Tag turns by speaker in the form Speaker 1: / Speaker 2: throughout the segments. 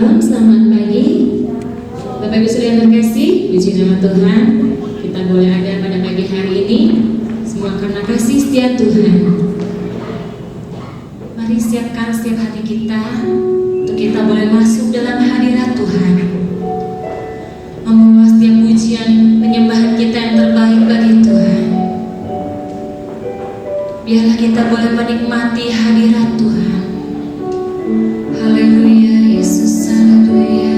Speaker 1: Shalom, selamat pagi Bapak Ibu Saudara yang terkasih, puji nama Tuhan. Kita boleh ada pada pagi hari ini semua karena kasih setia Tuhan. Mari siapkan setiap hati kita untuk kita boleh masuk dalam hadirat Tuhan, membawa setiap pujian penyembahan kita yang terbaik bagi Tuhan. Biarlah kita boleh menikmati hadirat Tuhan. Haleluya, Yesus, haleluya.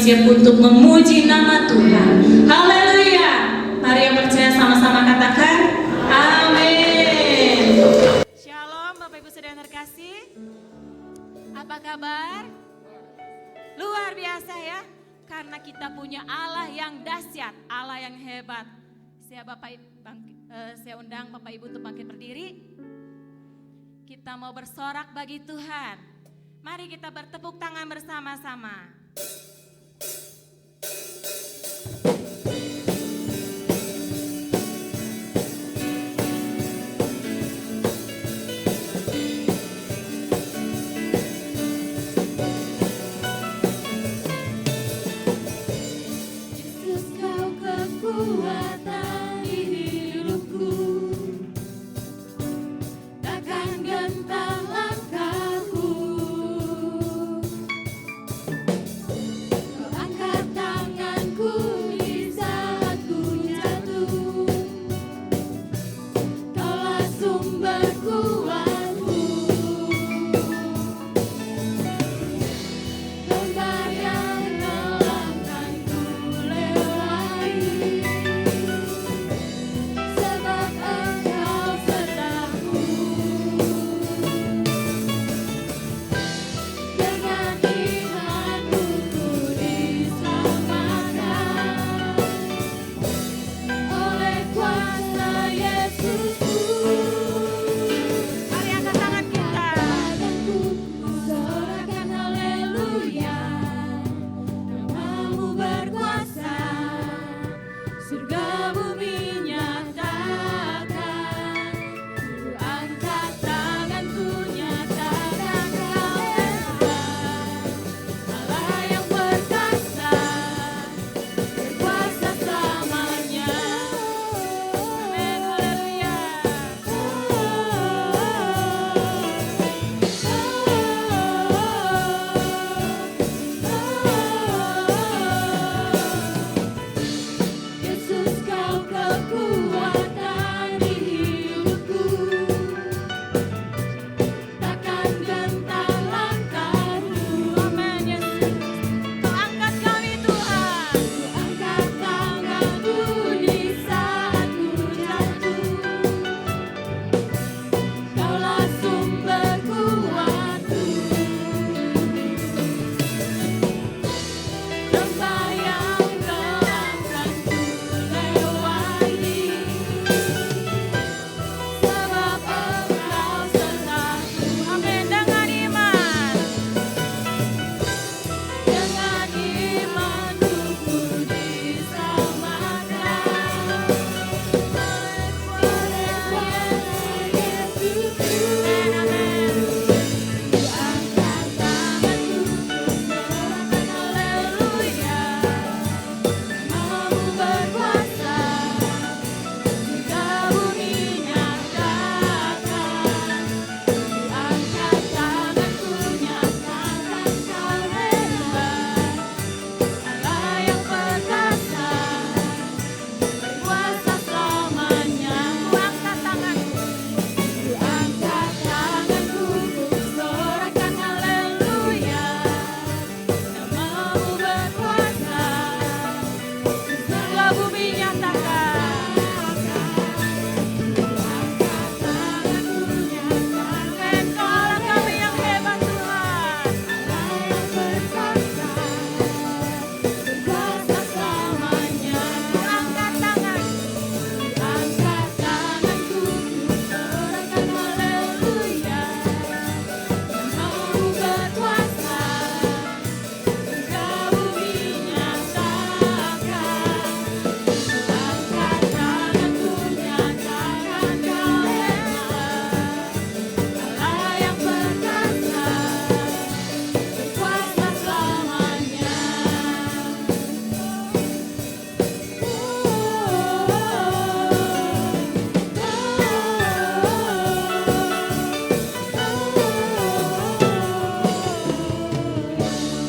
Speaker 2: siap untuk memuji nama Tuhan. Haleluya. Mari yang percaya sama-sama katakan amin. Shalom Bapak Bapak Ibu Saudara yang terkasih. Apa kabar? Luar biasa ya. Karena kita punya Allah yang dahsyat, Allah yang hebat. Saya undang Bapak Ibu untuk bangkit berdiri. Kita mau bersorak bagi Tuhan. Mari kita bertepuk tangan bersama-sama.
Speaker 3: Yesus kau kekuatan di hidupku, takkan gentar langkahku. Kau angkat tanganku di saat ku jatuh, Kaulah sumber kuatku. Lembah yang kelam kan ku lewati, sebab Engkau sertaku. Dengan imanku ku diselamatkan oleh kuasa Yesusku.
Speaker 2: Mari angkat tangan kita.
Speaker 3: Tanganku ku sorakan haleluya, Namamu berkuasa, surga bumi nyatakan. Ku angkat tanganku nyatakan Kau hebat, Allah yang perkasa, berkuasa selamanya.
Speaker 2: Amin, haleluya.
Speaker 3: Yesus kau kekuatan di hidupku, takkan gentar langkahku.
Speaker 2: Amin, Yesus. Kau angkat kami Tuhan.
Speaker 3: Ku angkat tanganku di saat ku jatuh, Kaulah sumber kuatku. Lembah yang kelam kan ku lewati, sebab Engkau sertaku.
Speaker 2: Amin, dengan iman.
Speaker 3: Dengan imanku ku diselamatkan oleh kuasa Yesusku.
Speaker 2: Amin.
Speaker 3: Ku angkat tanganku, sorakan haleluya, Namamu berkuasa, surga bumi nyatakan. Ku angkat tanganku nyatakan Kau hebat, Allah yang perkasa, berkuasa selamanya.
Speaker 2: Ku angkat tanganku.
Speaker 3: Ku angkat tanganku, ku sorakan haleluya, Namamu berkuasa,
Speaker 2: Surga bumi nyatakan.
Speaker 3: ku angkat tanganku nyatakan
Speaker 2: Amin, Kaulah kami yang hebat Tuhan.
Speaker 3: Allah yang perkasa, berkuasa selamanya.
Speaker 2: Ku angkat tangan.
Speaker 3: Ku angkat tanganku, ku sorakan haleluya, Namamu berkuasa, surga bumi nyatakan. Ku angkat tanganku nyatakan Kau hebat, Allah yang perkasa, berkuasa selamanya.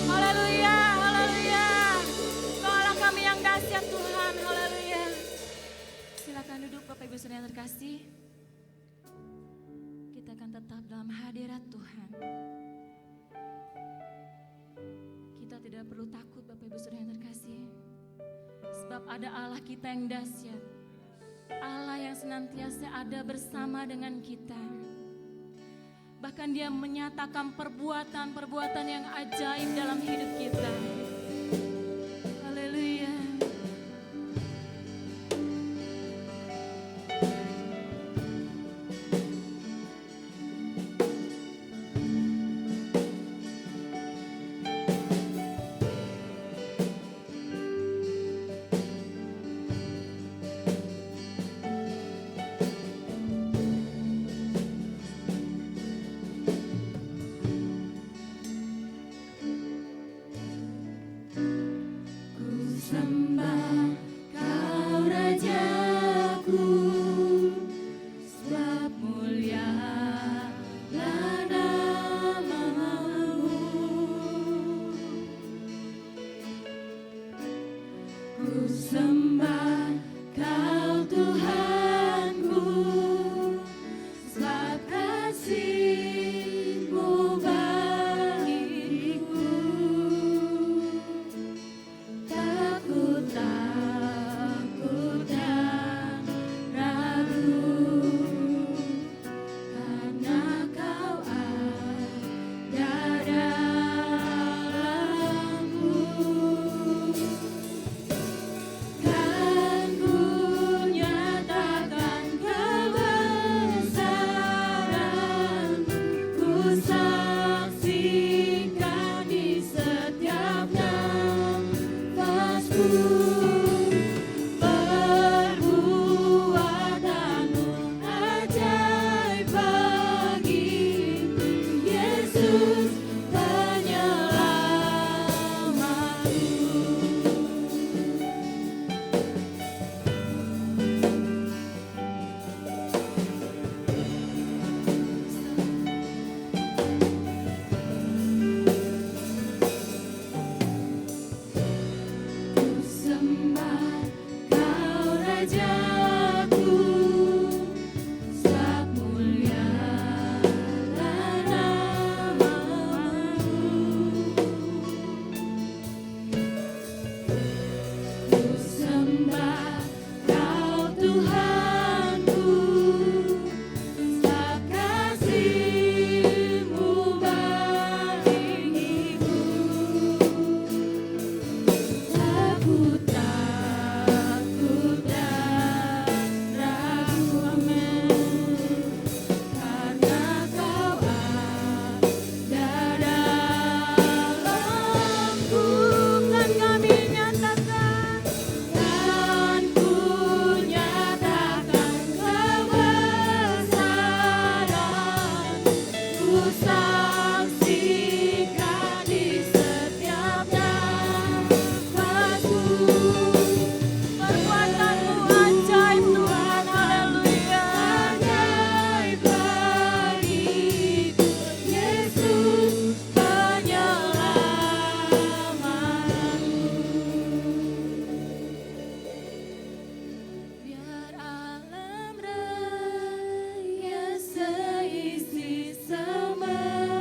Speaker 2: Haleluya, haleluya. Kaulah kami yang dahsyat Tuhan, haleluya. Silakan duduk Bapak Ibu Saudara yang terkasih. Kita akan tetap dalam hadirat Tuhan. Kita tidak perlu takut Bapak Ibu Saudara yang terkasih. Sebab ada Allah kita yang dahsyat. Allah yang senantiasa ada bersama dengan kita. Bahkan dia menyatakan perbuatan-perbuatan yang ajaib dalam hidup kita. Haleluya.
Speaker 3: Seisi semesta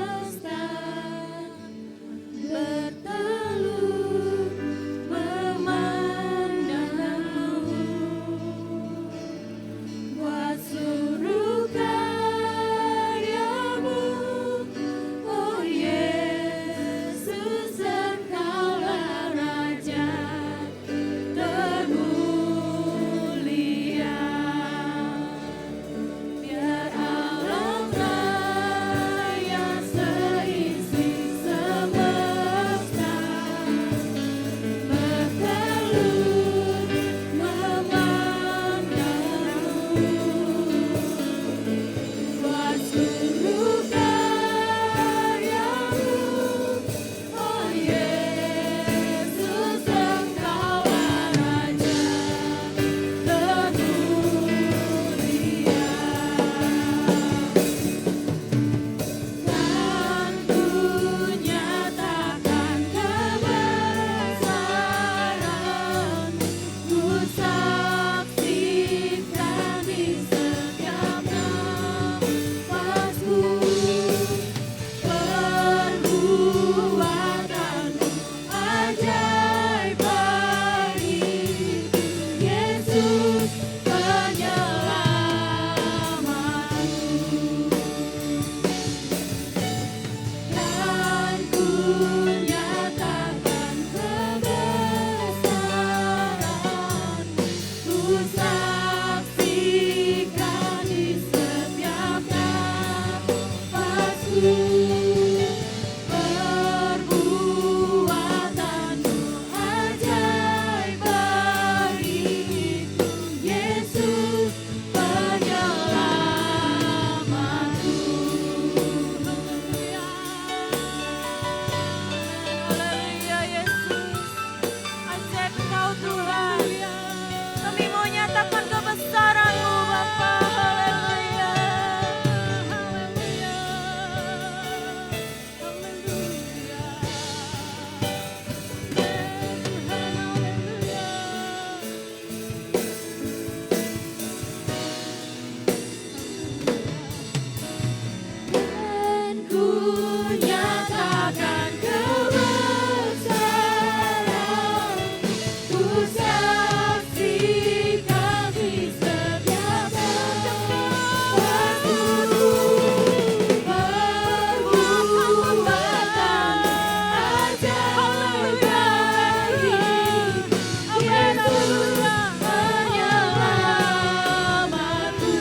Speaker 3: Perbuatanmu ajaib bagiku, Yesus penyelamatku.
Speaker 2: Haleluya Yesus. Ajaib Engkau Tuhan. Kami mau nyatakan kebesaran-Mu Bapa. Haleluya.
Speaker 3: Dan ku nyatakan kebesaran, ku saksikan di setiap waktuku. Perbuatan ajaib bagiku, Yesus penyelamatku.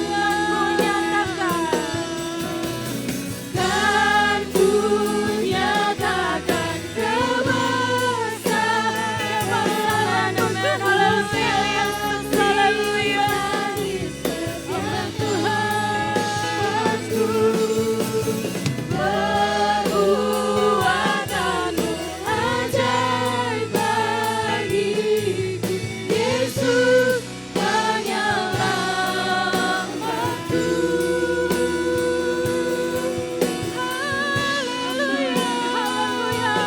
Speaker 3: Kan ku nyatakan kebesaran di setiap Tuhanku. Perbuatanmu ajaib bagiku, Yesus penyelamatku. Haleluya, haleluya.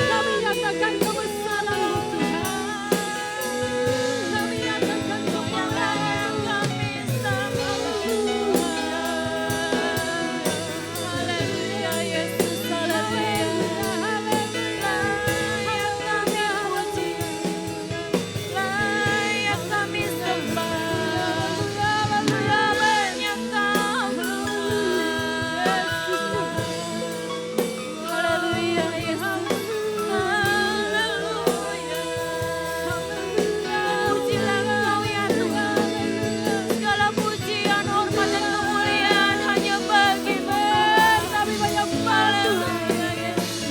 Speaker 3: Kami nyatakan kebesaran-Mu Tuhan. Kami nyatakan kemuliaan kami sama Haleluya Yesus, haleluya, haleluya. Layak kami puji, layak kami sembah. Haleluya, banyak Kamu. Haleluya Yesus, haleluya. Pujilah Engkau ya Tuhan. Segala pujian, hormat dan kemuliaan hanya bagi-Mu. Kami menyembah Tuhan.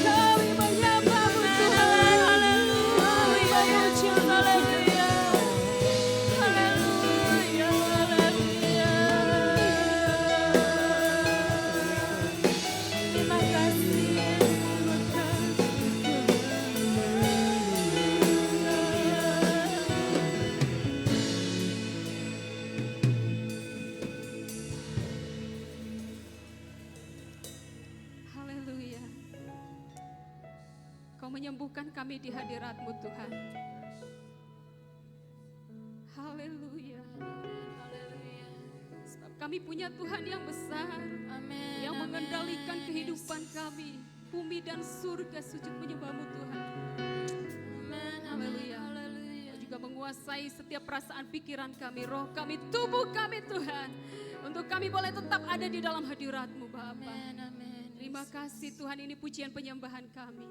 Speaker 3: Kami menyembah-Mu Tuhan. Haleluya Yesus, haleluya. Haleluya, haleluya. Terima kasih Haleluya. Kau menyembuhkan kami di hadirat-Mu Tuhan. Haleluya. Sebab kami punya Tuhan yang besar, yang mengendalikan kehidupan kami. Bumi dan surga sujud menyembah-Mu Tuhan. Haleluya. Kau juga menguasai setiap perasaan pikiran kami, roh kami, tubuh kami Tuhan. Untuk kami boleh tetap ada di dalam hadirat-Mu Bapa. Terima kasih Tuhan, ini pujian penyembahan kami.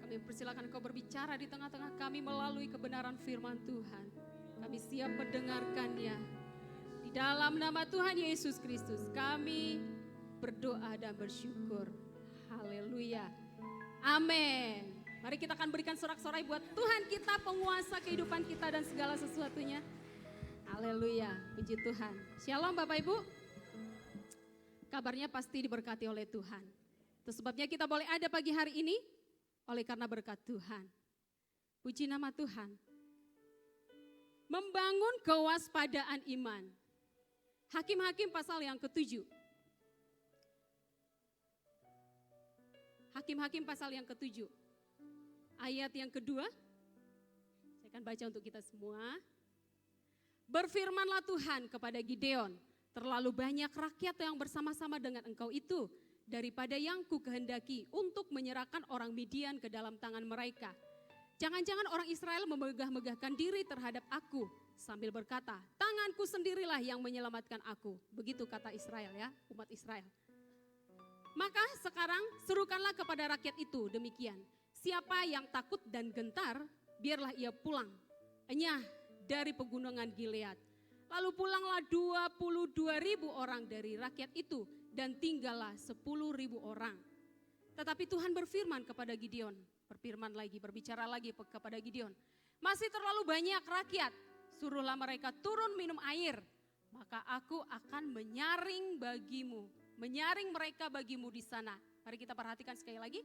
Speaker 3: Kami persilakan Kau berbicara di tengah-tengah kami melalui kebenaran firman Tuhan. Kami siap mendengarkannya. Di dalam nama Tuhan Yesus Kristus kami berdoa dan bersyukur. Haleluya. Amin. Mari kita akan berikan sorak-sorai buat Tuhan kita, penguasa kehidupan kita dan segala sesuatunya. Haleluya, puji Tuhan. Shalom Bapak Ibu. Kabarnya pasti diberkati oleh Tuhan. Itu sebabnya kita boleh ada pagi hari ini oleh karena berkat Tuhan. Puji nama Tuhan. Membangun kewaspadaan iman. Hakim-hakim pasal yang ke-7. Hakim-hakim pasal yang ke-7. Ayat yang kedua. Saya akan baca untuk kita semua. Berfirmanlah Tuhan kepada Gideon, terlalu banyak rakyat yang bersama-sama dengan engkau itu daripada yang ku kehendaki untuk menyerahkan orang Midian ke dalam tangan mereka. Jangan-jangan orang Israel memegah-megahkan diri terhadap aku sambil berkata, tanganku sendirilah yang menyelamatkan aku. Begitu kata Israel ya, umat Israel. Maka sekarang serukanlah kepada rakyat itu demikian. Siapa yang takut dan gentar, biarlah ia pulang. Enyah dari pegunungan Gilead. Lalu pulanglah 22.000 orang dari rakyat itu dan tinggallah 10.000 orang. Tetapi Tuhan berfirman kepada Gideon, berbicara lagi kepada Gideon. Masih terlalu banyak rakyat, suruhlah mereka turun minum air, maka aku akan menyaring mereka bagimu di sana. Mari kita perhatikan sekali lagi.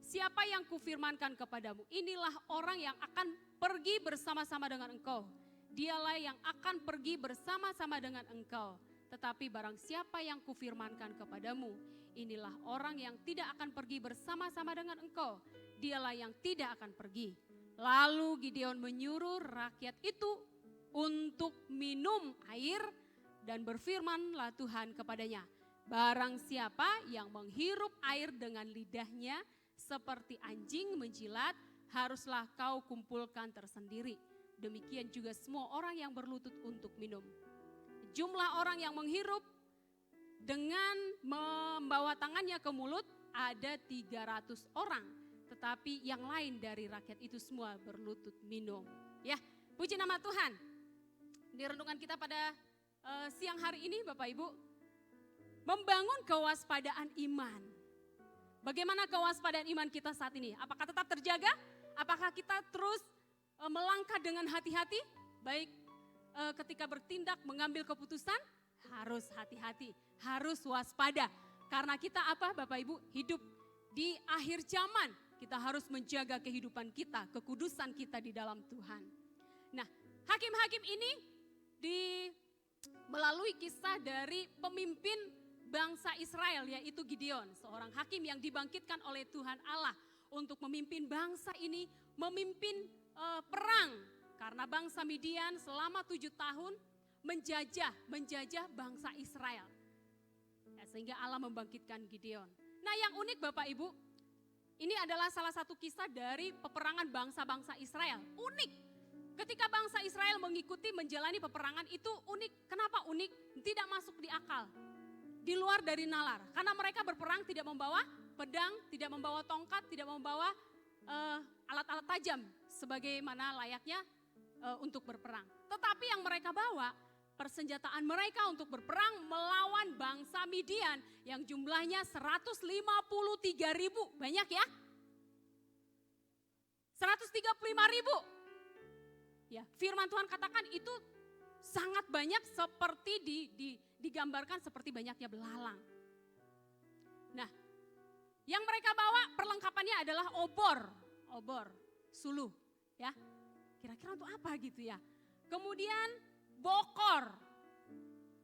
Speaker 3: Siapa yang kufirmankan kepadamu, inilah orang yang akan pergi bersama-sama dengan engkau. Dialah yang akan pergi bersama-sama dengan engkau. Tetapi barang siapa yang kufirmankan kepadamu, inilah orang yang tidak akan pergi bersama-sama dengan engkau. Dialah yang tidak akan pergi. Lalu Gideon menyuruh rakyat itu untuk minum air dan berfirmanlah Tuhan kepadanya, barang siapa yang menghirup air dengan lidahnya seperti anjing menjilat, haruslah kau kumpulkan tersendiri. Demikian juga semua orang yang berlutut untuk minum. Jumlah orang yang menghirup dengan membawa tangannya ke mulut ada 300 orang. Tetapi yang lain dari rakyat itu semua berlutut minum. Ya, puji nama Tuhan. Di renungan kita pada siang hari ini Bapak Ibu, membangun kewaspadaan iman. Bagaimana kewaspadaan iman kita saat ini? Apakah tetap terjaga? Apakah kita terus melangkah dengan hati-hati? Baik ketika bertindak, mengambil keputusan, harus hati-hati, harus waspada. Karena kita apa Bapak Ibu? Hidup di akhir zaman, kita harus menjaga kehidupan kita, kekudusan kita di dalam Tuhan. Nah, hakim-hakim ini melalui kisah dari pemimpin bangsa Israel, yaitu Gideon, seorang hakim yang dibangkitkan oleh Tuhan Allah untuk memimpin bangsa ini, memimpin perang. Karena bangsa Midian selama 7 tahun menjajah bangsa Israel. Ya, sehingga Allah membangkitkan Gideon. Nah, yang unik Bapak Ibu, ini adalah salah satu kisah dari peperangan bangsa-bangsa Israel. Unik. Ketika bangsa Israel mengikuti menjalani peperangan itu unik. Kenapa unik? Tidak masuk di akal. Di luar dari nalar. Karena mereka berperang tidak membawa pedang, tidak membawa tongkat, tidak membawa alat-alat tajam. Sebagaimana layaknya untuk berperang. Tetapi yang mereka bawa, persenjataan mereka untuk berperang melawan bangsa Midian yang jumlahnya 153.000. Banyak ya? 135.000. Ya, firman Tuhan katakan itu sangat banyak, seperti digambarkan seperti banyaknya belalang. Nah, yang mereka bawa perlengkapannya adalah obor, suluh, ya. Kira-kira untuk apa gitu ya? Kemudian bokor,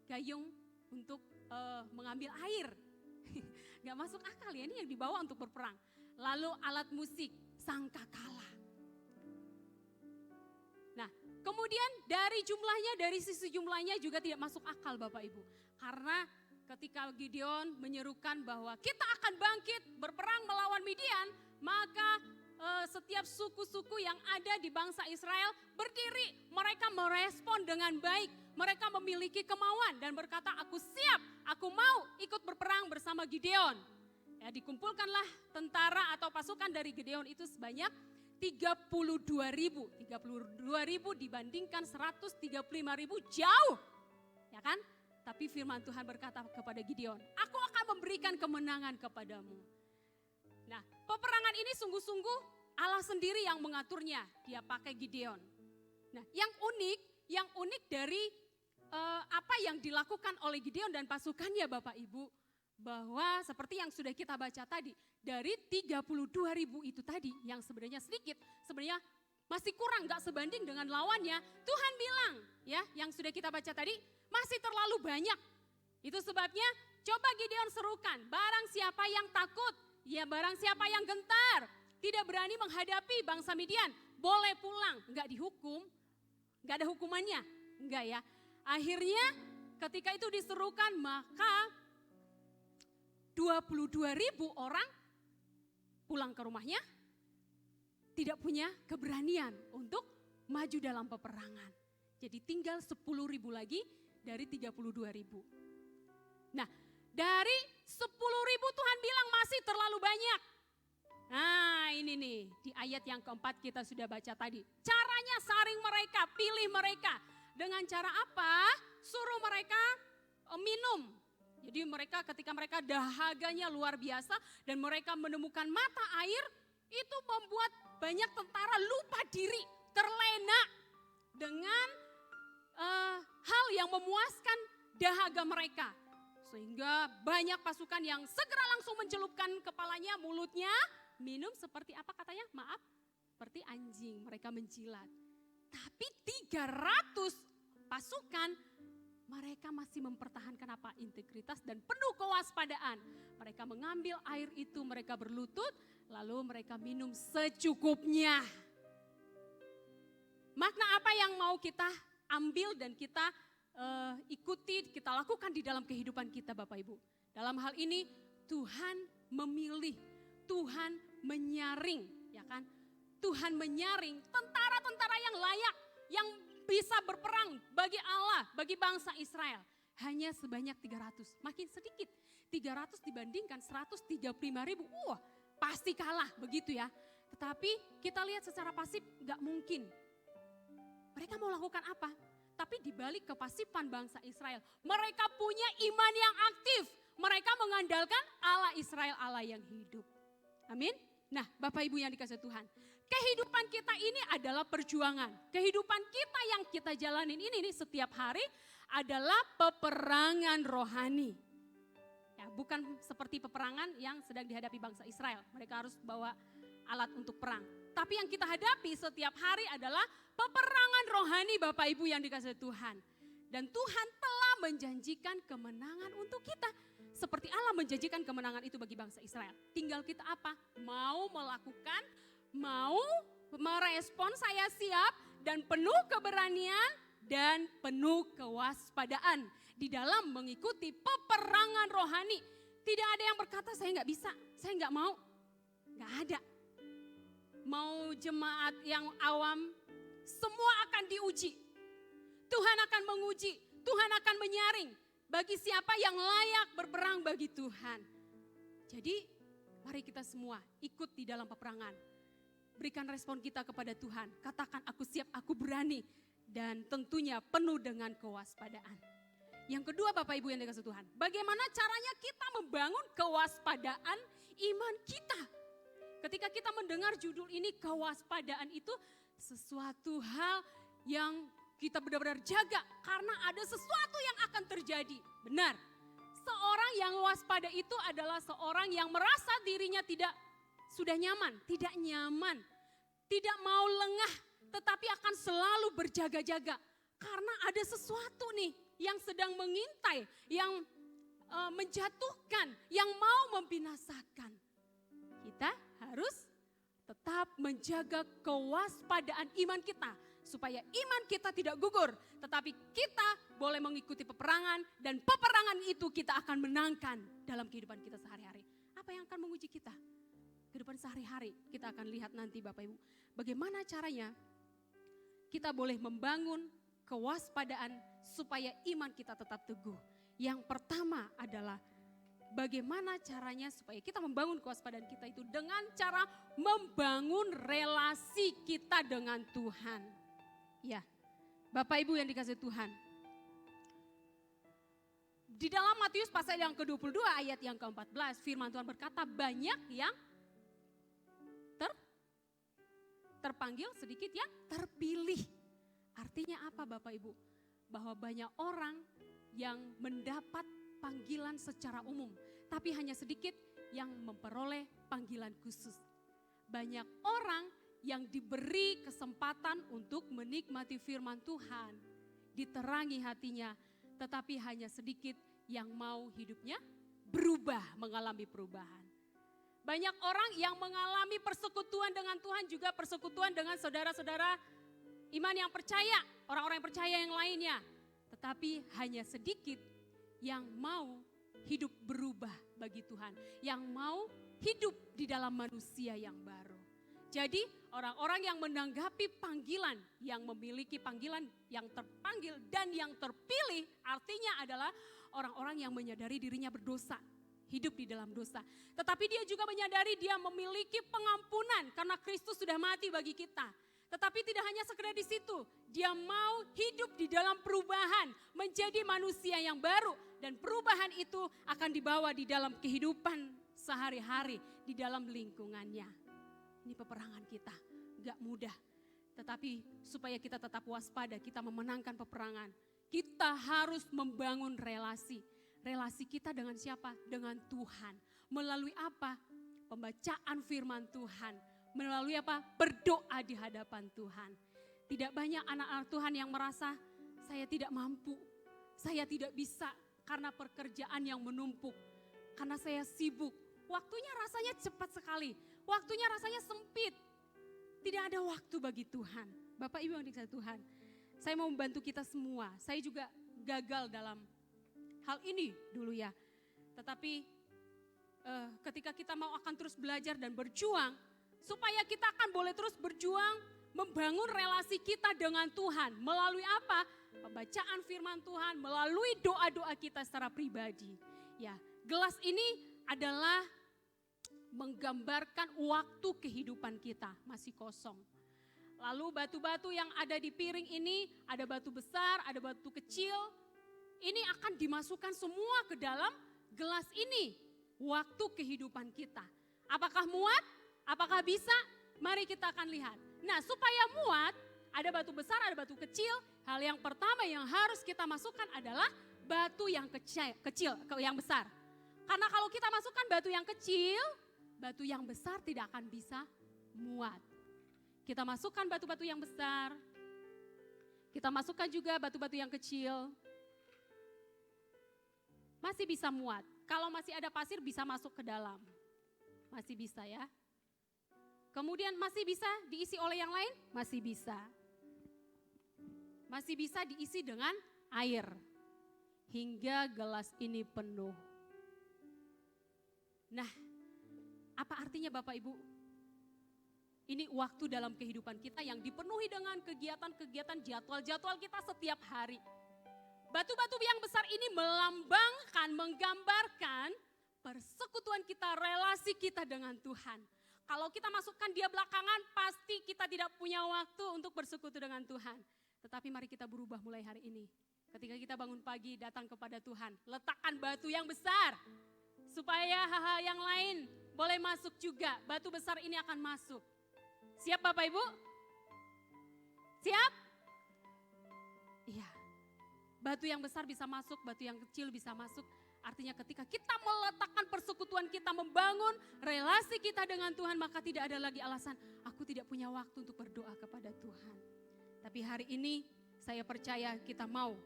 Speaker 3: gayung untuk mengambil air. Gak masuk akal ya, ini yang dibawa untuk berperang. Lalu alat musik, sangkakala. Nah, kemudian dari sisi jumlahnya juga tidak masuk akal Bapak Ibu. Karena ketika Gideon menyerukan bahwa kita akan bangkit berperang melawan Midian, maka setiap suku-suku yang ada di bangsa Israel berdiri. Mereka merespon dengan baik. Mereka memiliki kemauan dan berkata, aku siap, aku mau ikut berperang bersama Gideon. Ya, dikumpulkanlah tentara atau pasukan dari Gideon itu sebanyak 32.000 dibandingkan 135.000 jauh, ya kan? Tapi firman Tuhan berkata kepada Gideon, aku akan memberikan kemenangan kepadamu. Nah, peperangan ini sungguh-sungguh Allah sendiri yang mengaturnya, dia pakai Gideon. Nah, yang unik dari apa yang dilakukan oleh Gideon dan pasukannya Bapak Ibu, bahwa seperti yang sudah kita baca tadi, dari 32.000 itu tadi yang sebenarnya sedikit, sebenarnya masih kurang, gak sebanding dengan lawannya. Tuhan bilang ya, yang sudah kita baca tadi masih terlalu banyak. Itu sebabnya coba Gideon serukan, barang siapa yang takut, ya barang siapa yang gentar, tidak berani menghadapi bangsa Midian, boleh pulang. Gak dihukum, gak ada hukumannya, enggak ya. Akhirnya ketika itu diserukan, maka 22.000 orang pulang ke rumahnya, tidak punya keberanian untuk maju dalam peperangan. Jadi tinggal 10.000 lagi dari 32.000. Nah, dari 10.000 Tuhan bilang masih terlalu banyak. Nah, ini nih di ayat yang keempat kita sudah baca tadi. Caranya saring mereka, pilih mereka. Dengan cara apa? Suruh mereka minum. Jadi mereka ketika mereka dahaganya luar biasa dan mereka menemukan mata air, itu membuat banyak tentara lupa diri, terlena dengan hal yang memuaskan dahaga mereka. Sehingga banyak pasukan yang segera langsung mencelupkan kepalanya, mulutnya, minum seperti apa katanya? Maaf, seperti anjing, mereka menjilat. Tapi 300 pasukan, mereka masih mempertahankan apa? Integritas dan penuh kewaspadaan. Mereka mengambil air itu, mereka berlutut, lalu mereka minum secukupnya. Makna apa yang mau kita ambil dan kita ikuti, kita lakukan di dalam kehidupan kita Bapak Ibu. Dalam hal ini Tuhan memilih, Tuhan menyaring, ya kan? Tuhan menyaring tentara-tentara yang layak, yang bisa berperang bagi Allah, bagi bangsa Israel. Hanya sebanyak 300, makin sedikit. 300 dibandingkan 135.000, wah pasti kalah begitu ya. Tetapi kita lihat secara pasif gak mungkin. Mereka mau lakukan apa? Tapi dibalik kepasifan bangsa Israel, mereka punya iman yang aktif. Mereka mengandalkan Allah Israel, Allah yang hidup. Amin. Nah Bapak Ibu yang dikasih Tuhan, kehidupan kita ini adalah perjuangan. Kehidupan kita yang kita jalanin ini setiap hari adalah peperangan rohani. Ya, bukan seperti peperangan yang sedang dihadapi bangsa Israel. Mereka harus bawa alat untuk perang. Tapi yang kita hadapi setiap hari adalah peperangan rohani Bapak Ibu yang dikasih Tuhan. Dan Tuhan telah menjanjikan kemenangan untuk kita. Seperti Allah menjanjikan kemenangan itu bagi bangsa Israel. Tinggal kita apa? Mau melakukan, mau merespon saya siap dan penuh keberanian dan penuh kewaspadaan. Di dalam mengikuti peperangan rohani. Tidak ada yang berkata saya nggak bisa, saya nggak mau. Nggak ada. Mau jemaat yang awam, semua akan diuji. Tuhan akan menguji, Tuhan akan menyaring bagi siapa yang layak berperang bagi Tuhan. Jadi mari kita semua ikut di dalam peperangan. Berikan respon kita kepada Tuhan, katakan aku siap, aku berani. Dan tentunya penuh dengan kewaspadaan. Yang kedua Bapak Ibu yang dikasih Tuhan, bagaimana caranya kita membangun kewaspadaan iman kita? Ketika kita mendengar judul ini, kewaspadaan itu sesuatu hal yang kita benar-benar jaga karena ada sesuatu yang akan terjadi. Benar, seorang yang waspada itu adalah seorang yang merasa dirinya sudah nyaman, tidak nyaman, tidak mau lengah, tetapi akan selalu berjaga-jaga. Karena ada sesuatu nih yang sedang mengintai, yang menjatuhkan, yang mau membinasakan. Kita harus tetap menjaga kewaspadaan iman kita. Supaya iman kita tidak gugur. Tetapi kita boleh mengikuti peperangan. Dan peperangan itu kita akan menangkan dalam kehidupan kita sehari-hari. Apa yang akan menguji kita? Kehidupan sehari-hari kita akan lihat nanti Bapak Ibu. Bagaimana caranya kita boleh membangun kewaspadaan supaya iman kita tetap teguh. Yang pertama adalah bagaimana caranya supaya kita membangun kewaspadaan kita itu dengan cara membangun relasi kita dengan Tuhan. Ya, Bapak Ibu yang dikasih Tuhan. Di dalam Matius pasal yang ke-22 ayat yang ke-14 firman Tuhan berkata banyak yang terpanggil, sedikit yang terpilih. Artinya apa Bapak Ibu? Bahwa banyak orang yang mendapat panggilan secara umum, tapi hanya sedikit yang memperoleh panggilan khusus. Banyak orang yang diberi kesempatan untuk menikmati firman Tuhan, diterangi hatinya, tetapi hanya sedikit yang mau hidupnya berubah, mengalami perubahan. Banyak orang yang mengalami persekutuan dengan Tuhan, juga persekutuan dengan saudara-saudara iman yang percaya, orang-orang yang percaya yang lainnya. Tetapi hanya sedikit yang mau hidup berubah bagi Tuhan, yang mau hidup di dalam manusia yang baru. Jadi orang-orang yang menanggapi panggilan, yang memiliki panggilan, yang terpanggil dan yang terpilih, artinya adalah orang-orang yang menyadari dirinya berdosa, hidup di dalam dosa. Tetapi dia juga menyadari dia memiliki pengampunan karena Kristus sudah mati bagi kita. Tetapi tidak hanya sekedar di situ, dia mau hidup di dalam perubahan, menjadi manusia yang baru. Dan perubahan itu akan dibawa di dalam kehidupan sehari-hari, di dalam lingkungannya. Ini peperangan kita, gak mudah. Tetapi supaya kita tetap waspada, kita memenangkan peperangan. Kita harus membangun relasi. Relasi kita dengan siapa? Dengan Tuhan. Melalui apa? Pembacaan firman Tuhan. Melalui apa? Berdoa di hadapan Tuhan. Tidak banyak anak-anak Tuhan yang merasa saya tidak mampu, saya tidak bisa karena pekerjaan yang menumpuk, karena saya sibuk. Waktunya rasanya cepat sekali, waktunya rasanya sempit. Tidak ada waktu bagi Tuhan. Bapak Ibu yang dikasihi Tuhan, saya mau membantu kita semua. Saya juga gagal dalam hal ini dulu ya. Tetapi ketika kita mau akan terus belajar dan berjuang, supaya kita akan boleh terus berjuang membangun relasi kita dengan Tuhan. Melalui apa? Pembacaan firman Tuhan, melalui doa-doa kita secara pribadi. Ya, gelas ini adalah menggambarkan waktu kehidupan kita masih kosong. Lalu batu-batu yang ada di piring ini, ada batu besar, ada batu kecil. Ini akan dimasukkan semua ke dalam gelas ini. Waktu kehidupan kita. Apakah muat? Apakah bisa? Mari kita akan lihat. Nah, supaya muat, ada batu besar, ada batu kecil. Hal yang pertama yang harus kita masukkan adalah batu yang kecil, yang besar. Karena kalau kita masukkan batu yang kecil, batu yang besar tidak akan bisa muat. Kita masukkan batu-batu yang besar. Kita masukkan juga batu-batu yang kecil. Masih bisa muat. Kalau masih ada pasir bisa masuk ke dalam. Masih bisa ya. Kemudian masih bisa diisi oleh yang lain? Masih bisa. Masih bisa diisi dengan air. Hingga gelas ini penuh. Nah, apa artinya Bapak Ibu? Ini waktu dalam kehidupan kita yang dipenuhi dengan kegiatan-kegiatan jadwal-jadwal kita setiap hari. Batu-batu yang besar ini melambangkan, menggambarkan persekutuan kita, relasi kita dengan Tuhan. Kalau kita masukkan dia belakangan, pasti kita tidak punya waktu untuk bersekutu dengan Tuhan. Tetapi mari kita berubah mulai hari ini. Ketika kita bangun pagi, datang kepada Tuhan. Letakkan batu yang besar. Supaya hal-hal yang lain boleh masuk juga. Batu besar ini akan masuk. Siap Bapak Ibu? Siap? Iya. Batu yang besar bisa masuk, batu yang kecil bisa masuk. Artinya ketika kita meletakkan persekutuan kita, membangun relasi kita dengan Tuhan, maka tidak ada lagi alasan, aku tidak punya waktu untuk berdoa kepada Tuhan. Tapi hari ini saya percaya kita mau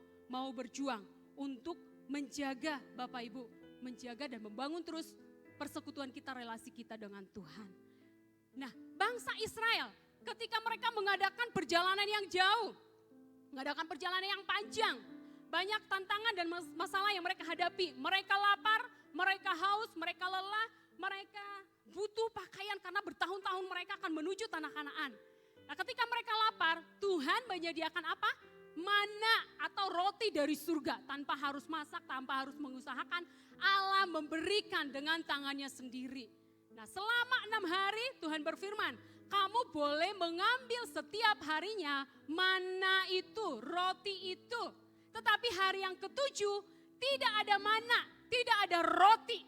Speaker 3: berjuang untuk menjaga Bapak Ibu, menjaga dan membangun terus persekutuan kita, relasi kita dengan Tuhan. Nah, bangsa Israel ketika mereka mengadakan perjalanan yang jauh, mengadakan perjalanan yang panjang, banyak tantangan dan masalah yang mereka hadapi. Mereka lapar, mereka haus, mereka lelah, mereka butuh pakaian karena bertahun-tahun mereka akan menuju tanah Kanaan. Nah, ketika mereka lapar, Tuhan menyediakan apa? Mana atau roti dari surga, tanpa harus masak, tanpa harus mengusahakan. Allah memberikan dengan tangannya sendiri. Nah, selama 6 hari Tuhan berfirman, kamu boleh mengambil setiap harinya mana itu, roti itu. Tetapi hari yang ke-7 tidak ada mana, tidak ada roti.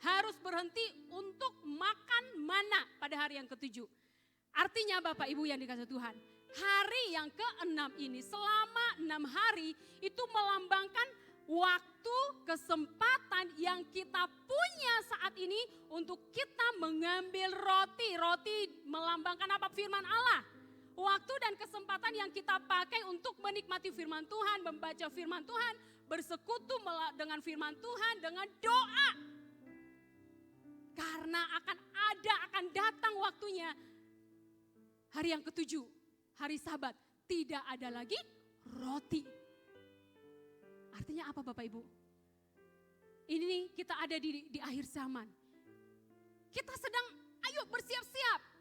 Speaker 3: Harus berhenti untuk makan mana pada hari yang ke-7. Artinya Bapak Ibu yang dikasihi Tuhan, hari yang ke-6 ini selama 6 hari itu melambangkan waktu, kesempatan yang kita punya saat ini untuk kita mengambil roti. Roti melambangkan apa? Firman Allah. Waktu dan kesempatan yang kita pakai untuk menikmati firman Tuhan, membaca firman Tuhan, bersekutu dengan firman Tuhan, dengan doa. Karena akan datang waktunya. Hari yang ke-7, hari Sabat, tidak ada lagi roti. Artinya apa Bapak Ibu? Ini kita ada di akhir zaman. Kita sedang, ayo bersiap-siap.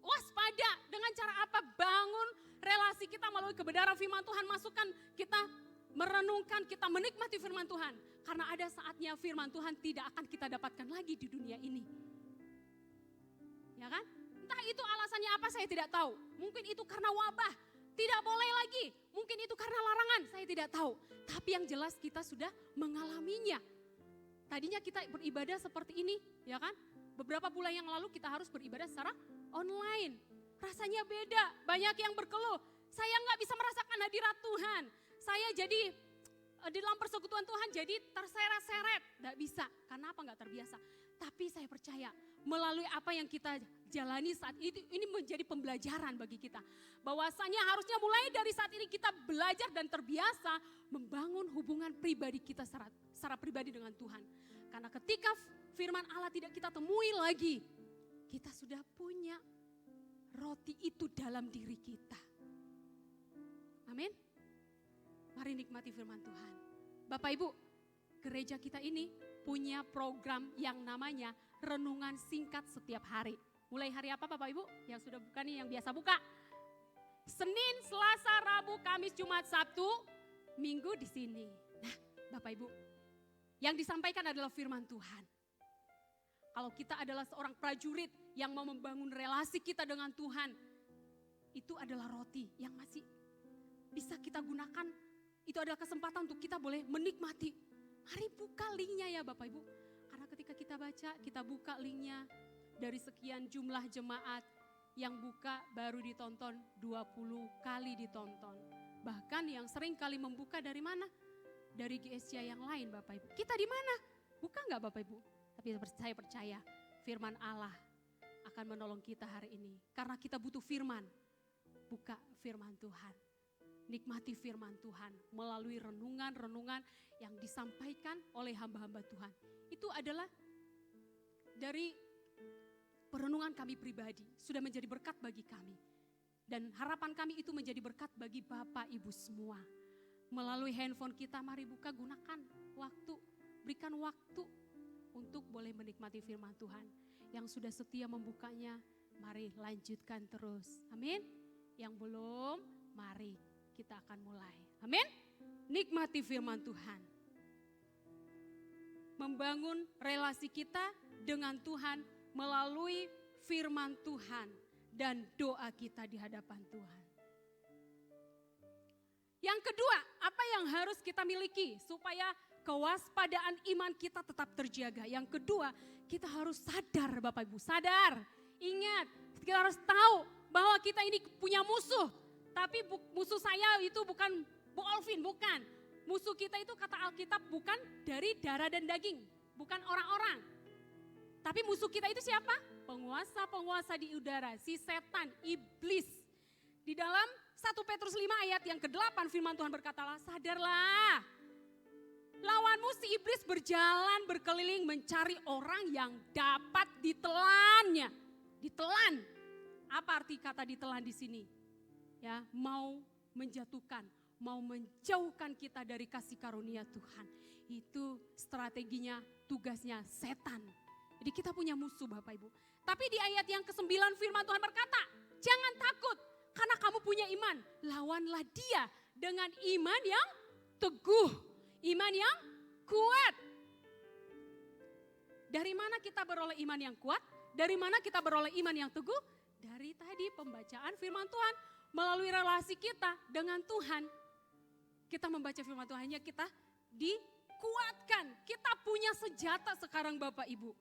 Speaker 3: Waspada dengan cara apa? Bangun relasi kita melalui kebenaran firman Tuhan. Masukkan kita merenungkan, kita menikmati firman Tuhan. Karena ada saatnya firman Tuhan tidak akan kita dapatkan lagi di dunia ini. Ya kan? Entah itu alasannya apa saya tidak tahu. Mungkin itu karena wabah, tidak boleh lagi. Mungkin itu karena larangan, saya tidak tahu. Tapi yang jelas kita sudah mengalaminya. Tadinya kita beribadah seperti ini, ya kan? Beberapa bulan yang lalu kita harus beribadah secara online. Rasanya beda, banyak yang berkeluh. Saya nggak bisa merasakan hadirat Tuhan. Saya jadi di dalam persekutuan Tuhan jadi terseret-seret. Nggak bisa, karena apa? Nggak terbiasa. Tapi saya percaya melalui apa yang kita jalani saat ini menjadi pembelajaran bagi kita. Bahwasanya harusnya mulai dari saat ini kita belajar dan terbiasa membangun hubungan pribadi kita secara pribadi dengan Tuhan. Karena ketika firman Allah tidak kita temui lagi, kita sudah punya roti itu dalam diri kita. Amin. Mari nikmati firman Tuhan. Bapak Ibu, gereja kita ini punya program yang namanya renungan singkat setiap hari. Mulai hari apa Bapak Ibu? Yang sudah buka nih, yang biasa buka. Senin, Selasa, Rabu, Kamis, Jumat, Sabtu, Minggu di sini. Nah, Bapak Ibu, yang disampaikan adalah firman Tuhan. Kalau kita adalah seorang prajurit yang mau membangun relasi kita dengan Tuhan, itu adalah roti yang masih bisa kita gunakan. Itu adalah kesempatan untuk kita boleh menikmati. Mari buka linknya ya Bapak Ibu. Karena ketika kita baca, kita buka linknya. Dari sekian jumlah jemaat yang buka baru ditonton 20 kali ditonton. Bahkan yang sering kali membuka dari mana? Dari GSC yang lain Bapak Ibu. Kita di mana? Buka enggak Bapak Ibu? Tapi saya percaya firman Allah akan menolong kita hari ini. Karena kita butuh firman. Buka firman Tuhan. Nikmati firman Tuhan melalui renungan-renungan yang disampaikan oleh hamba-hamba Tuhan. Itu adalah dari perenungan kami pribadi, sudah menjadi berkat bagi kami. Dan harapan kami itu menjadi berkat bagi Bapak Ibu semua. Melalui handphone kita, mari buka, gunakan waktu, berikan waktu untuk boleh menikmati firman Tuhan. Yang sudah setia membukanya, mari lanjutkan terus. Amin. Yang belum, mari kita akan mulai. Amin. Nikmati firman Tuhan. Membangun relasi kita dengan Tuhan melalui firman Tuhan dan doa kita di hadapan Tuhan. Yang kedua, apa yang harus kita miliki supaya kewaspadaan iman kita tetap terjaga? Yang kedua, kita harus sadar Bapak Ibu, sadar. Ingat, kita harus tahu bahwa kita ini punya musuh. Tapi musuh saya itu bukan Bu Alvin, bukan. Musuh kita itu kata Alkitab bukan dari darah dan daging, bukan orang-orang. Tapi musuh kita itu siapa? Penguasa-penguasa di udara, si setan, iblis. Di dalam 1 Petrus 5 ayat yang ke-8 firman Tuhan berkatalah, sadarlah. Lawanmu si iblis berjalan berkeliling mencari orang yang dapat ditelannya. Ditelan. Apa arti kata ditelan di sini? Ya, mau menjatuhkan, mau menjauhkan kita dari kasih karunia Tuhan. Itu strateginya, tugasnya setan. Jadi kita punya musuh Bapak Ibu. Tapi di ayat yang ke-9 firman Tuhan berkata, jangan takut karena kamu punya iman. Lawanlah dia dengan iman yang teguh, iman yang kuat. Dari mana kita beroleh iman yang kuat? Dari mana kita beroleh iman yang teguh? Dari tadi pembacaan firman Tuhan. Melalui relasi kita dengan Tuhan. Kita membaca firman Tuhannya, kita dikuatkan. Kita punya senjata sekarang Bapak Ibu.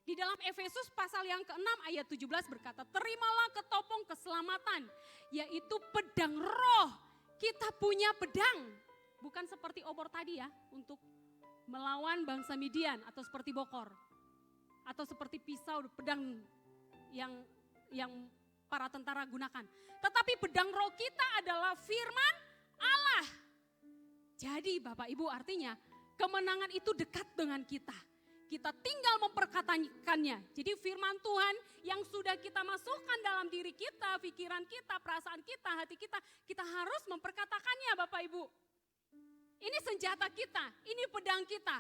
Speaker 3: Di dalam Efesus pasal yang ke-6 ayat 17 berkata, terimalah ketopong keselamatan, yaitu pedang roh. Kita punya pedang. Bukan seperti obor tadi ya, untuk melawan bangsa Midian atau seperti Bokor. Atau seperti pisau, pedang yang para tentara gunakan. Tetapi pedang roh kita adalah firman Allah. Jadi Bapak Ibu artinya kemenangan itu dekat dengan kita. Kita tinggal memperkatakannya. Jadi firman Tuhan yang sudah kita masukkan dalam diri kita, pikiran kita, perasaan kita, hati kita, kita harus memperkatakannya Bapak Ibu. Ini senjata kita, ini pedang kita.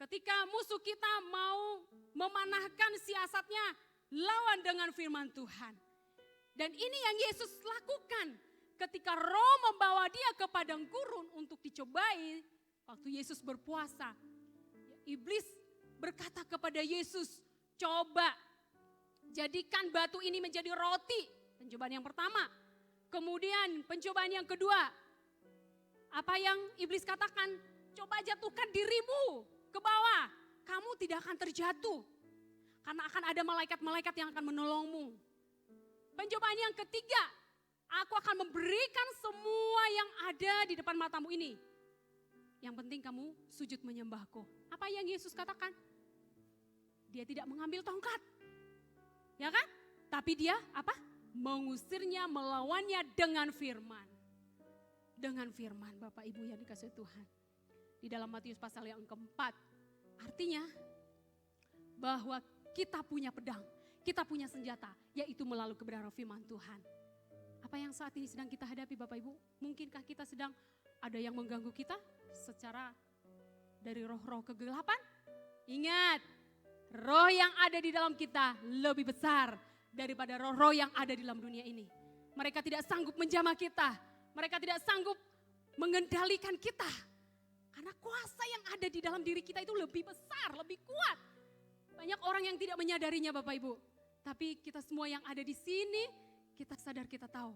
Speaker 3: Ketika musuh kita mau memanahkan siasatnya, lawan dengan firman Tuhan. Dan ini yang Yesus lakukan ketika roh membawa dia ke padang gurun untuk dicobai waktu Yesus berpuasa. Iblis berkata kepada Yesus, coba Jadikan batu ini menjadi roti. Pencobaan yang pertama. Kemudian pencobaan yang kedua. Apa yang iblis katakan? Coba jatuhkan dirimu ke bawah. Kamu tidak akan terjatuh. Karena akan ada malaikat-malaikat yang akan menolongmu. Pencobaan yang ketiga. Aku akan memberikan semua yang ada di depan matamu ini. Yang penting kamu sujud menyembahku. Apa yang Yesus katakan? Dia tidak mengambil tongkat. Ya kan? Tapi dia apa? Mengusirnya, melawannya dengan firman. Dengan firman Bapak Ibu yang dikasihi Tuhan. Di dalam Matius pasal yang keempat. Artinya bahwa kita punya pedang, kita punya senjata. Yaitu melalui kebenaran firman Tuhan. Apa yang saat ini sedang kita hadapi Bapak Ibu? Mungkinkah kita sedang ada yang mengganggu kita secara dari roh-roh kegelapan? Ingat, roh yang ada di dalam kita lebih besar daripada roh-roh yang ada di dalam dunia ini. Mereka tidak sanggup menjamah kita. Mereka tidak sanggup mengendalikan kita. Karena kuasa yang ada di dalam diri kita itu lebih besar, lebih kuat. Banyak orang yang tidak menyadarinya Bapak Ibu. Tapi kita semua yang ada di sini, kita sadar, kita tahu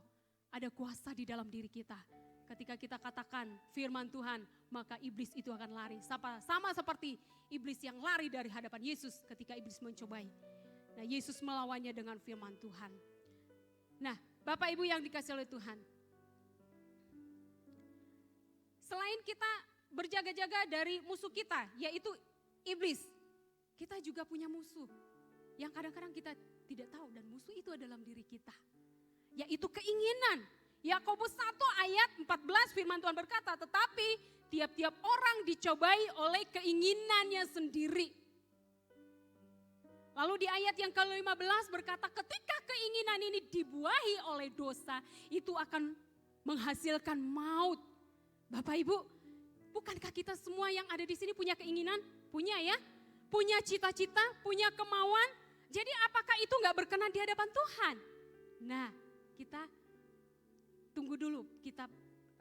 Speaker 3: ada kuasa di dalam diri kita. Ketika kita katakan firman Tuhan, maka iblis itu akan lari. Sama seperti iblis yang lari dari hadapan Yesus ketika iblis mencobai. Nah, Yesus melawannya dengan firman Tuhan. Nah, Bapak Ibu yang dikasihi oleh Tuhan. Selain kita berjaga-jaga dari musuh kita, yaitu iblis. Kita juga punya musuh yang kadang-kadang kita tidak tahu, dan musuh itu adalah dalam diri kita. Yaitu keinginan. Yakobus 1 ayat 14 firman Tuhan berkata, tetapi tiap-tiap orang dicobai oleh keinginannya sendiri. Lalu di ayat yang ke-15 berkata, ketika keinginan ini dibuahi oleh dosa, itu akan menghasilkan maut. Bapak Ibu, bukankah kita semua yang ada di sini punya keinginan? Punya ya? Punya cita-cita, punya kemauan. Jadi apakah itu gak berkenan di hadapan Tuhan? Nah, kita tunggu dulu, kita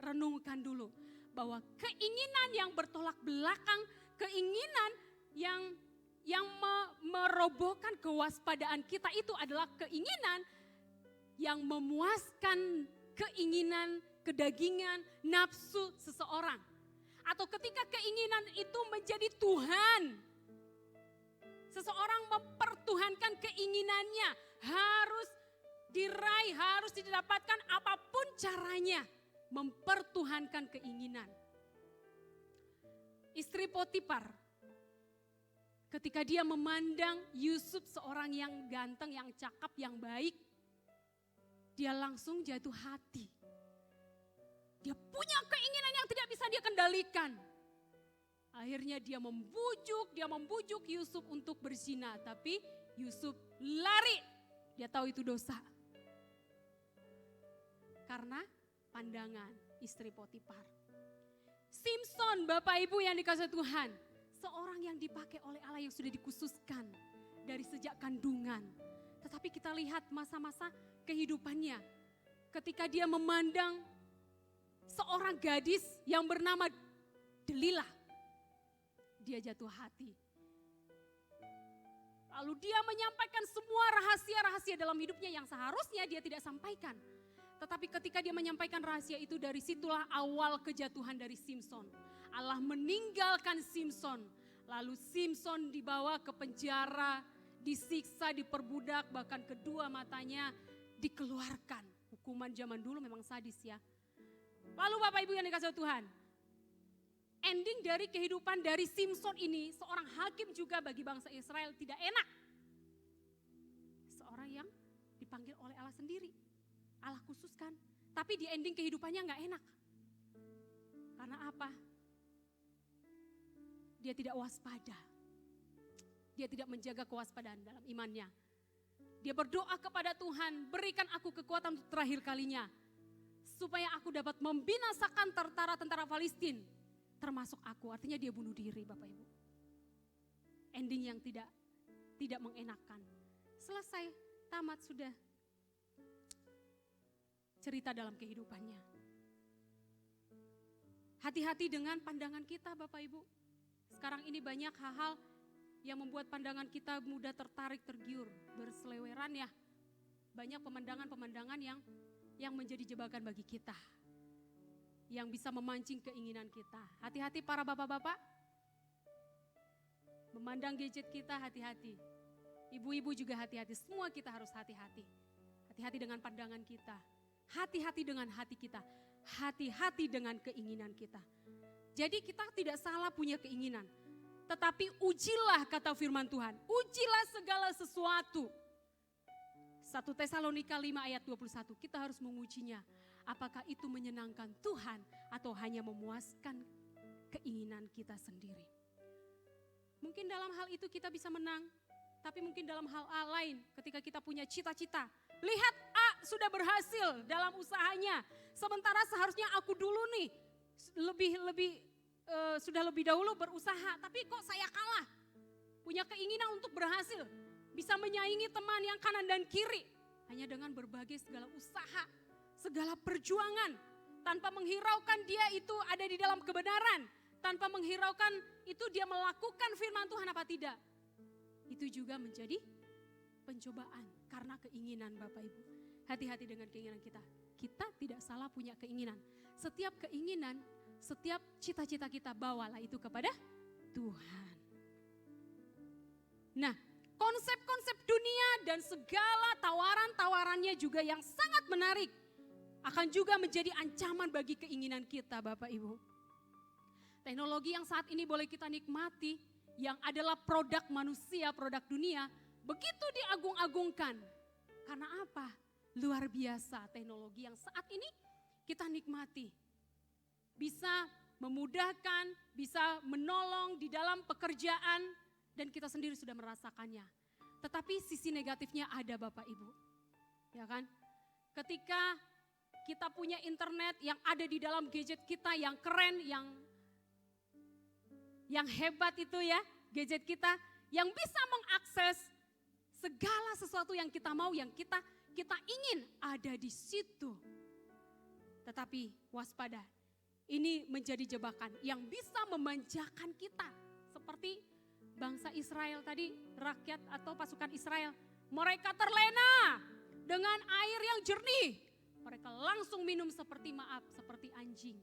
Speaker 3: renungkan dulu. Bahwa keinginan yang bertolak belakang, keinginan yang merobohkan kewaspadaan kita itu adalah keinginan yang memuaskan keinginan, kedagingan, nafsu seseorang. Atau ketika keinginan itu menjadi Tuhan. Seseorang mempertuhankan keinginannya, harus diraih, harus didapatkan apapun caranya. Mempertuhankan keinginan. Istri Potifar, ketika dia memandang Yusuf seorang yang ganteng, yang cakap, yang baik, dia langsung jatuh hati. Dia punya keinginan yang tidak bisa dia kendalikan. Akhirnya dia membujuk Yusuf untuk berzina, tapi Yusuf lari. Dia tahu itu dosa. Karena pandangan istri Potifar. Simson, Bapak Ibu yang dikasihi Tuhan, seorang yang dipakai oleh Allah yang sudah dikhususkan dari sejak kandungan. Tetapi kita lihat masa-masa kehidupannya. Ketika dia memandang seorang gadis yang bernama Delilah, dia jatuh hati. Lalu dia menyampaikan semua rahasia-rahasia dalam hidupnya yang seharusnya dia tidak sampaikan. Tetapi ketika dia menyampaikan rahasia itu, dari situlah awal kejatuhan dari Simson. Allah meninggalkan Simson. Lalu Simson dibawa ke penjara, disiksa, diperbudak, bahkan kedua matanya dikeluarkan. Hukuman zaman dulu memang sadis ya. Lalu Bapak Ibu yang dikasihi Tuhan, ending dari kehidupan dari Simson ini, seorang hakim juga bagi bangsa Israel, tidak enak. Seorang yang dipanggil oleh Allah sendiri, Allah khususkan. Tapi di ending kehidupannya gak enak. Karena apa? Dia tidak waspada. Dia tidak menjaga kewaspadaan dalam imannya. Dia berdoa kepada Tuhan, berikan aku kekuatan untuk terakhir kalinya. Supaya aku dapat membinasakan tentara Palestina. Termasuk aku, artinya dia bunuh diri Bapak Ibu. Ending yang tidak mengenakan. Selesai, tamat sudah. Cerita dalam kehidupannya. Hati-hati dengan pandangan kita Bapak Ibu. Sekarang ini banyak hal-hal yang membuat pandangan kita mudah tertarik, tergiur, berseleweran ya. Banyak pemandangan-pemandangan yang menjadi jebakan bagi kita. Yang bisa memancing keinginan kita. Hati-hati para bapak-bapak. Memandang gadget kita hati-hati. Ibu-ibu juga hati-hati, semua kita harus hati-hati. Hati-hati dengan pandangan kita. Hati-hati dengan hati kita. Hati-hati dengan keinginan kita. Jadi kita tidak salah punya keinginan. Tetapi ujilah kata firman Tuhan. Ujilah segala sesuatu. 1 Tesalonika 5 ayat 21. Kita harus mengujinya. Apakah itu menyenangkan Tuhan atau hanya memuaskan keinginan kita sendiri. Mungkin dalam hal itu kita bisa menang. Tapi mungkin dalam hal lain ketika kita punya cita-cita. Lihat A sudah berhasil dalam usahanya. Sementara seharusnya aku dulu nih sudah lebih dahulu berusaha, tapi kok saya kalah. Punya keinginan untuk berhasil, bisa menyaingi teman yang kanan dan kiri. Hanya dengan berbagai segala usaha, segala perjuangan. Tanpa menghiraukan dia itu ada di dalam kebenaran. Tanpa menghiraukan itu dia melakukan firman Tuhan apa tidak. Itu juga menjadi pencobaan karena keinginan Bapak Ibu. Hati-hati dengan keinginan kita. Kita tidak salah punya keinginan. Setiap keinginan, setiap cita-cita kita bawalah itu kepada Tuhan. Nah, konsep-konsep dunia dan segala tawaran-tawarannya juga yang sangat menarik akan juga menjadi ancaman bagi keinginan kita Bapak Ibu. Teknologi yang saat ini boleh kita nikmati, yang adalah produk manusia, produk dunia, begitu diagung-agungkan. Karena apa? Luar biasa teknologi yang saat ini kita nikmati. Bisa memudahkan, bisa menolong di dalam pekerjaan dan kita sendiri sudah merasakannya. Tetapi sisi negatifnya ada Bapak Ibu. Ya kan? Ketika kita punya internet yang ada di dalam gadget kita yang keren, yang hebat itu ya, gadget kita yang bisa mengakses segala sesuatu yang kita mau, yang kita ingin ada di situ. Tetapi waspada. Ini menjadi jebakan yang bisa memanjakan kita. Seperti bangsa Israel tadi, rakyat atau pasukan Israel. Mereka terlena dengan air yang jernih. Mereka langsung minum seperti anjing.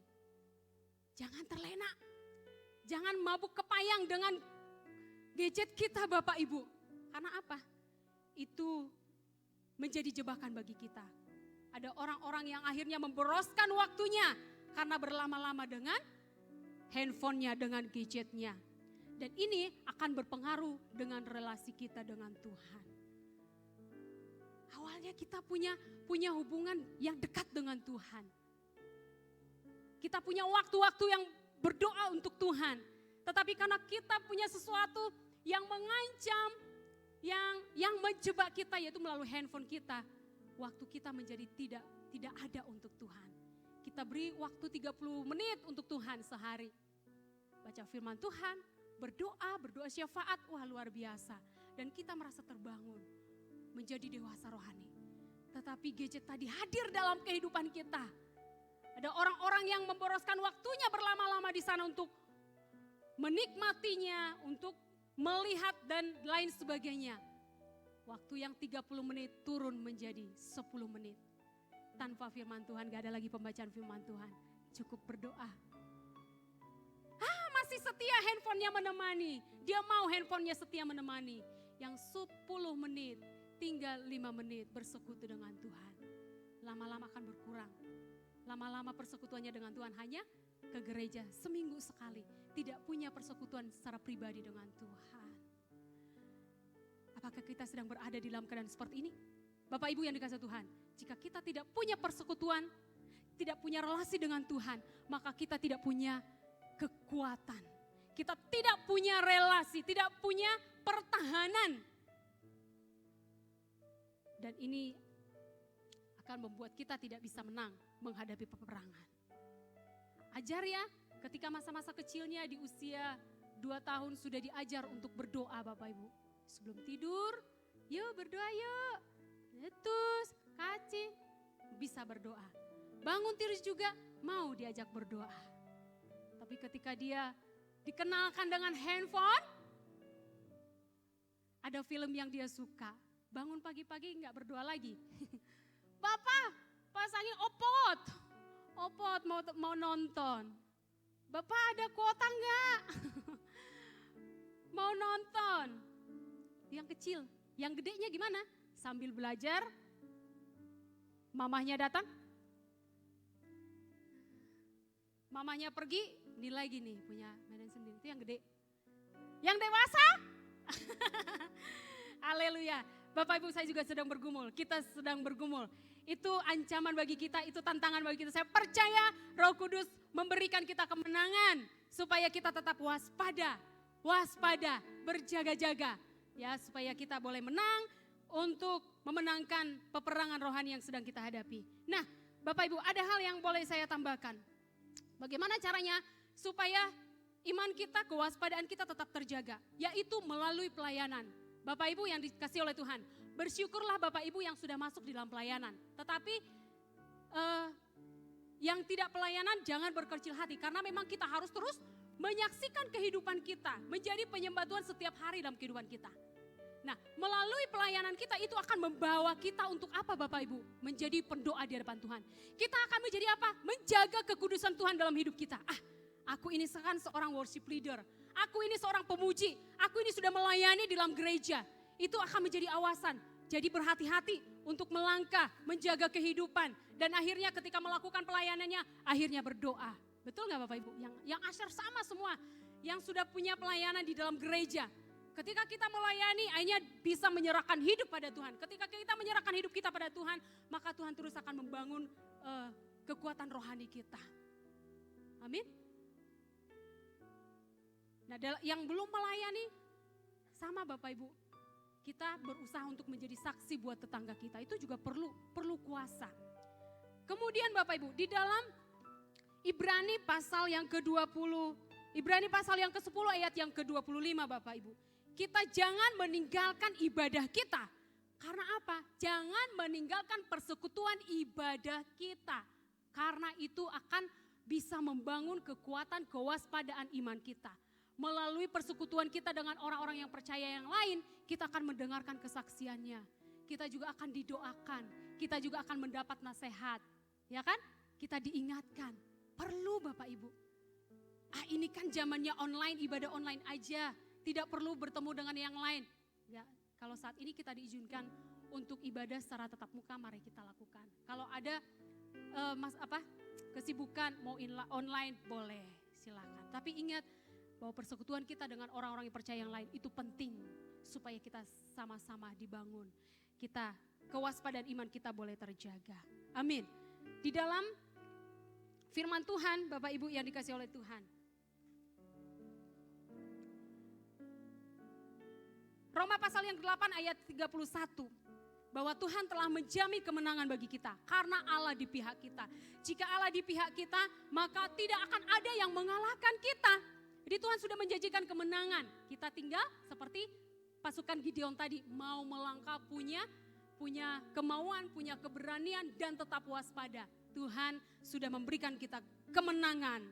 Speaker 3: Jangan terlena. Jangan mabuk kepayang dengan gadget kita Bapak Ibu. Karena apa? Itu menjadi jebakan bagi kita. Ada orang-orang yang akhirnya memboroskan waktunya. Karena berlama-lama dengan handphonenya, dengan gadgetnya. Dan ini akan berpengaruh dengan relasi kita dengan Tuhan. Awalnya kita punya hubungan yang dekat dengan Tuhan. Kita punya waktu-waktu yang berdoa untuk Tuhan. Tetapi karena kita punya sesuatu yang mengancam, yang menjebak kita, yaitu melalui handphone kita. Waktu kita menjadi tidak ada untuk Tuhan. Kita beri waktu 30 menit untuk Tuhan sehari. Baca firman Tuhan, berdoa syafaat, wah luar biasa. Dan kita merasa terbangun, menjadi dewasa rohani. Tetapi gadget tadi hadir dalam kehidupan kita. Ada orang-orang yang memboroskan waktunya berlama-lama di sana untuk menikmatinya, untuk melihat dan lain sebagainya. Waktu yang 30 menit turun menjadi 10 menit. Tanpa firman Tuhan, gak ada lagi pembacaan firman Tuhan. Cukup berdoa. Masih setia handphonenya menemani. Dia mau handphonenya setia menemani. Yang 10 menit, tinggal 5 menit bersekutu dengan Tuhan. Lama-lama akan berkurang. Lama-lama persekutuannya dengan Tuhan hanya ke gereja seminggu sekali. Tidak punya persekutuan secara pribadi dengan Tuhan. Apakah kita sedang berada di dalam keadaan seperti ini? Bapak Ibu yang dikasihi Tuhan, jika kita tidak punya persekutuan, tidak punya relasi dengan Tuhan, maka kita tidak punya kekuatan. Kita tidak punya relasi, tidak punya pertahanan. Dan ini akan membuat kita tidak bisa menang menghadapi peperangan. Ajar ya, ketika masa-masa kecilnya di usia 2 tahun sudah diajar untuk berdoa Bapak Ibu. Sebelum tidur, yuk berdoa yuk. Letus, kaci, bisa berdoa. Bangun tidur juga mau diajak berdoa. Tapi ketika dia dikenalkan dengan handphone, ada film yang dia suka. Bangun pagi-pagi nggak berdoa lagi. Bapak, pasangin opot mau nonton. Bapak ada kuota nggak? Mau nonton. Yang kecil, yang gedenya gimana? Sambil belajar, mamahnya datang. Mamahnya pergi, ini lagi nih punya mainan sendiri. Itu yang gede. Yang dewasa? Haleluya. Bapak Ibu, saya juga sedang bergumul. Kita sedang bergumul. Itu ancaman bagi kita, itu tantangan bagi kita. Saya percaya Roh Kudus memberikan kita kemenangan supaya kita tetap waspada, berjaga-jaga. Ya, supaya kita boleh menang untuk memenangkan peperangan rohani yang sedang kita hadapi. Nah, Bapak Ibu, ada hal yang boleh saya tambahkan. Bagaimana caranya supaya iman kita, kewaspadaan kita tetap terjaga, yaitu melalui pelayanan. Bapak Ibu yang dikasih oleh Tuhan, bersyukurlah Bapak Ibu yang sudah masuk di dalam pelayanan. Tetapi yang tidak pelayanan jangan berkecil hati, karena memang kita harus terus menyaksikan kehidupan kita, menjadi penyembah Tuhan setiap hari dalam kehidupan kita. Nah, melalui pelayanan kita itu akan membawa kita untuk apa Bapak Ibu? Menjadi pendoa di hadapan Tuhan. Kita akan menjadi apa? Menjaga kekudusan Tuhan dalam hidup kita. Aku ini kan seorang worship leader. Aku ini seorang pemuji. Aku ini sudah melayani di dalam gereja. Itu akan menjadi awasan. Jadi berhati-hati untuk melangkah, menjaga kehidupan. Dan akhirnya ketika melakukan pelayanannya, akhirnya berdoa. Betul gak Bapak Ibu? Yang asyar sama semua. Yang sudah punya pelayanan di dalam gereja. Ketika kita melayani, akhirnya bisa menyerahkan hidup pada Tuhan. Ketika kita menyerahkan hidup kita pada Tuhan, maka Tuhan terus akan membangun kekuatan rohani kita. Amin. Nah, yang belum melayani, sama Bapak Ibu, kita berusaha untuk menjadi saksi buat tetangga kita. Itu juga perlu kuasa. Kemudian Bapak Ibu, di dalam Ibrani pasal yang ke-20, Ibrani pasal yang ke-10 ayat yang ke-25 Bapak Ibu. Kita jangan meninggalkan ibadah kita. Karena apa? Jangan meninggalkan persekutuan ibadah kita. Karena itu akan bisa membangun kekuatan kewaspadaan iman kita. Melalui persekutuan kita dengan orang-orang yang percaya yang lain, kita akan mendengarkan kesaksiannya. Kita juga akan didoakan. Kita juga akan mendapat nasihat. Ya kan? Kita diingatkan. Perlu Bapak Ibu. Ini kan zamannya online, ibadah online aja. Tidak perlu bertemu dengan yang lain. Ya, kalau saat ini kita diizinkan untuk ibadah secara tatap muka, mari kita lakukan. Kalau ada kesibukan mau online, boleh, silakan. Tapi ingat bahwa persekutuan kita dengan orang-orang yang percaya yang lain itu penting supaya kita sama-sama dibangun. Kewaspadaan iman kita boleh terjaga. Amin. Di dalam firman Tuhan, Bapak Ibu yang dikasih oleh Tuhan, Roma pasal yang 8 ayat 31. Bahwa Tuhan telah menjamin kemenangan bagi kita. Karena Allah di pihak kita. Jika Allah di pihak kita, maka tidak akan ada yang mengalahkan kita. Jadi Tuhan sudah menjanjikan kemenangan. Kita tinggal seperti pasukan Gideon tadi. Mau melangkah, punya kemauan, punya keberanian dan tetap waspada. Tuhan sudah memberikan kita kemenangan.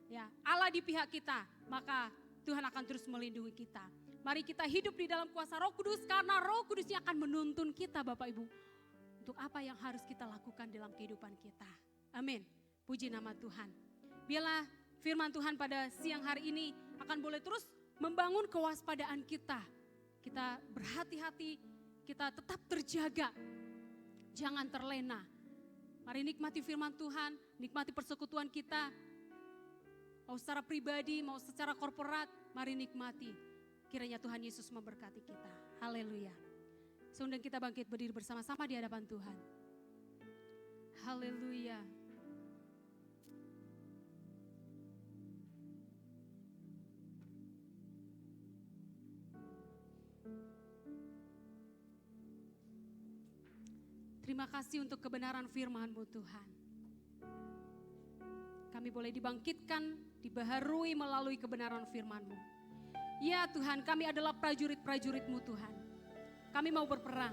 Speaker 3: Ya, Allah di pihak kita, maka Tuhan akan terus melindungi kita. Mari kita hidup di dalam kuasa Roh Kudus karena Roh Kudusnya akan menuntun kita Bapak Ibu. Untuk apa yang harus kita lakukan dalam kehidupan kita. Amin. Puji nama Tuhan. Biarlah firman Tuhan pada siang hari ini akan boleh terus membangun kewaspadaan kita. Kita berhati-hati, kita tetap terjaga. Jangan terlena. Mari nikmati firman Tuhan, nikmati persekutuan kita. Mau secara pribadi, mau secara korporat, mari nikmati. Kiranya Tuhan Yesus memberkati kita. Haleluya. Seundang kita bangkit berdiri bersama-sama di hadapan Tuhan. Haleluya. Terima kasih untuk kebenaran firman-Mu Tuhan. Kami boleh dibangkitkan, dibaharui melalui kebenaran firman-Mu. Ya Tuhan, kami adalah prajurit-prajurit-Mu Tuhan. Kami mau berperang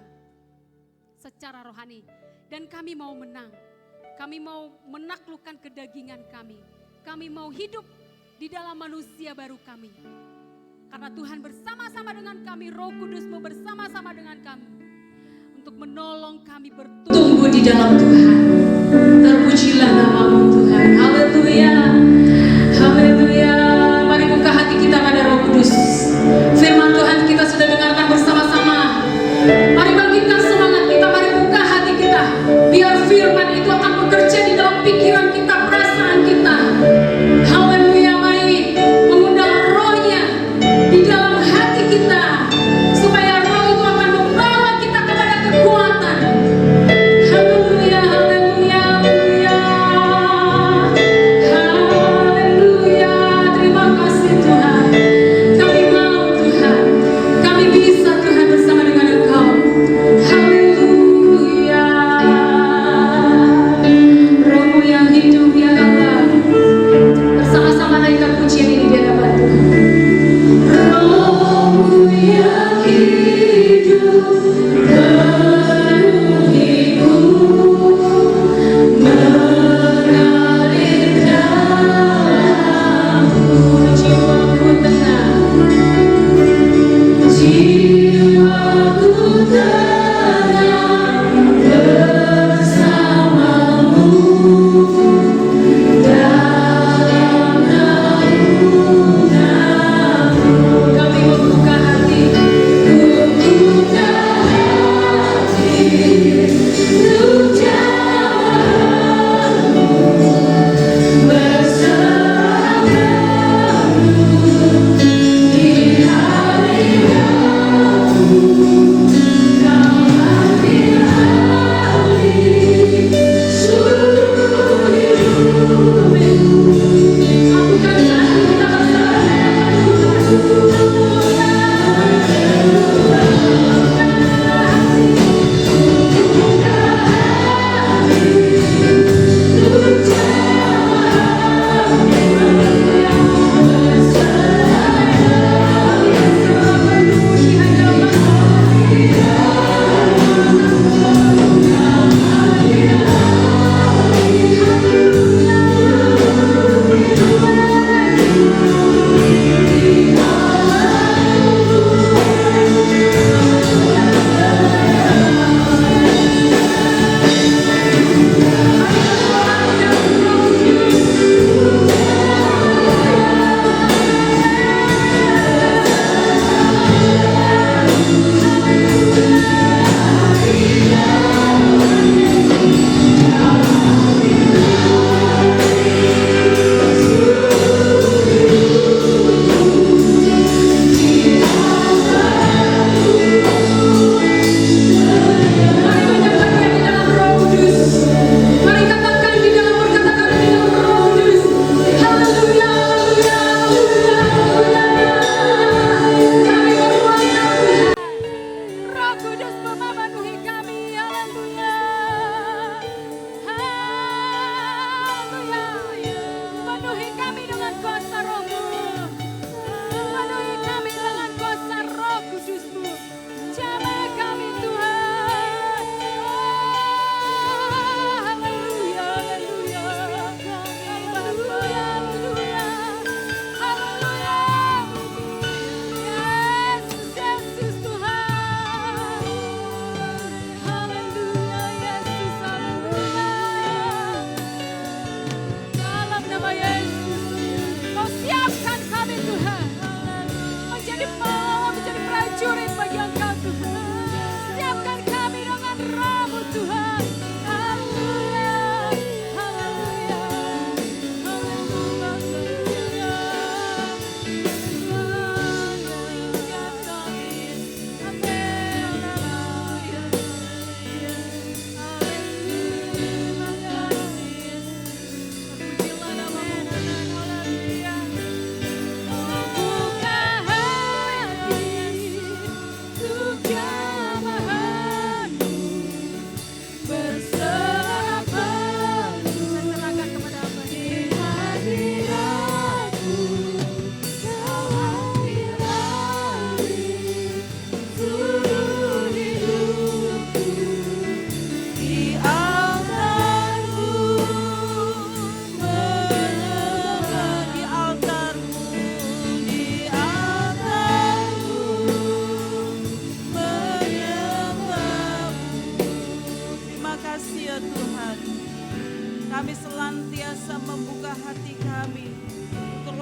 Speaker 3: secara rohani dan kami mau menang. Kami mau menaklukkan kedagingan kami. Kami mau hidup di dalam manusia baru kami. Karena Tuhan bersama-sama dengan kami kami, Roh Kudus-Mu bersama-sama dengan kami untuk menolong kami bertumbuh.
Speaker 1: Tumbuh di dalam Tuhan. Terpujilah nama-Mu Tuhan. Haleluya. Haleluya. Mari buka hati kita pada Roh Kudus. Firman Tuhan kita sudah dengarkan bersama-sama. Mari bangkitkan semangat kita, mari buka hati kita. Biar firman itu akan bekerja di dalam pikiran kita, perasaan kita. Haleluya, mari mengundang rohnya di dalam hati kita. Supaya roh itu akan membawa kita kepada kekuatan. Haleluya, haleluya, haleluya.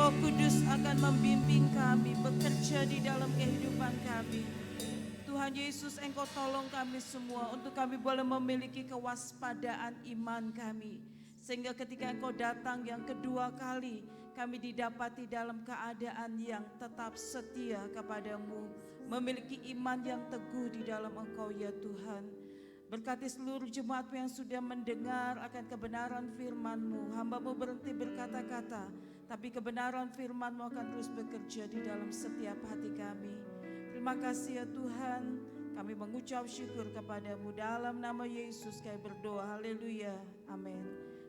Speaker 4: Roh Kudus akan membimbing kami, bekerja di dalam kehidupan kami. Tuhan Yesus, Engkau tolong kami semua untuk kami boleh memiliki kewaspadaan iman kami. Sehingga ketika Engkau datang yang kedua kali, kami didapati dalam keadaan yang tetap setia kepadamu. Memiliki iman yang teguh di dalam Engkau ya Tuhan. Berkati seluruh jemaat-Mu yang sudah mendengar akan kebenaran firman-Mu. Hamba-Mu berhenti berkata-kata, tapi kebenaran firman-Mu akan terus bekerja di dalam setiap hati kami. Terima kasih ya Tuhan, kami mengucap syukur kepadamu dalam nama Yesus kami berdoa, haleluya, amin.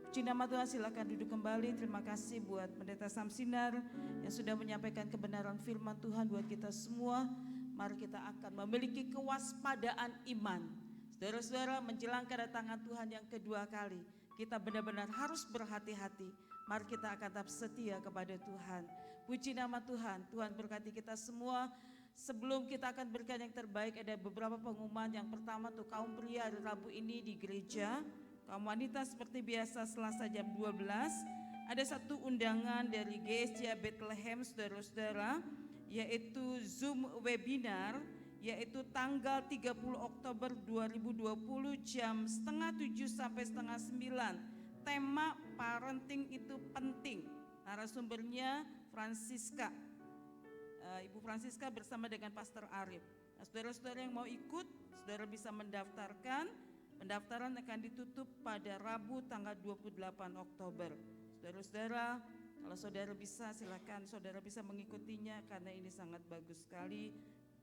Speaker 4: Puji nama Tuhan, silakan duduk kembali. Terima kasih buat Pendeta Samsinar yang sudah menyampaikan kebenaran firman Tuhan buat kita semua. Mari kita akan memiliki kewaspadaan iman. Saudara-saudara, menjelang kedatangan Tuhan yang kedua kali, kita benar-benar harus berhati-hati. Mari kita akan tetap setia kepada Tuhan. Puji nama Tuhan, Tuhan berkati kita semua. Sebelum kita akan berikan yang terbaik, ada beberapa pengumuman. Yang pertama tuh kaum pria hari Rabu ini di gereja, kaum wanita seperti biasa Selasa jam 12. Ada satu undangan dari GSJ Bethlehem saudara-saudara, yaitu Zoom webinar, yaitu tanggal 30 Oktober 2020 jam setengah 7 sampai setengah 9. Tema parenting itu penting. Narasumbernya Francisca. Ibu Francisca bersama dengan Pastor Arif. Nah, saudara-saudara yang mau ikut, saudara bisa mendaftarkan. Pendaftaran akan ditutup pada Rabu tanggal 28 Oktober. Saudara-saudara, kalau saudara bisa, silakan saudara bisa mengikutinya karena ini sangat bagus sekali.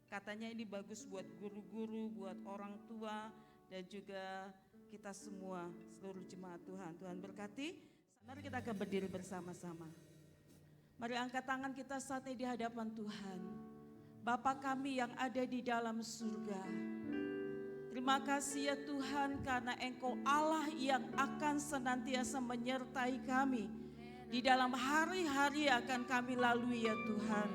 Speaker 4: Katanya ini bagus buat guru-guru, buat orang tua, dan juga kita semua, seluruh jemaat Tuhan. Tuhan berkati. Mari kita akan berdiri bersama-sama. Mari angkat tangan kita saat ini di hadapan Tuhan. Bapa kami yang ada di dalam surga. Terima kasih ya Tuhan karena Engkau Allah yang akan senantiasa menyertai kami. Di dalam hari-hari akan kami lalui ya Tuhan.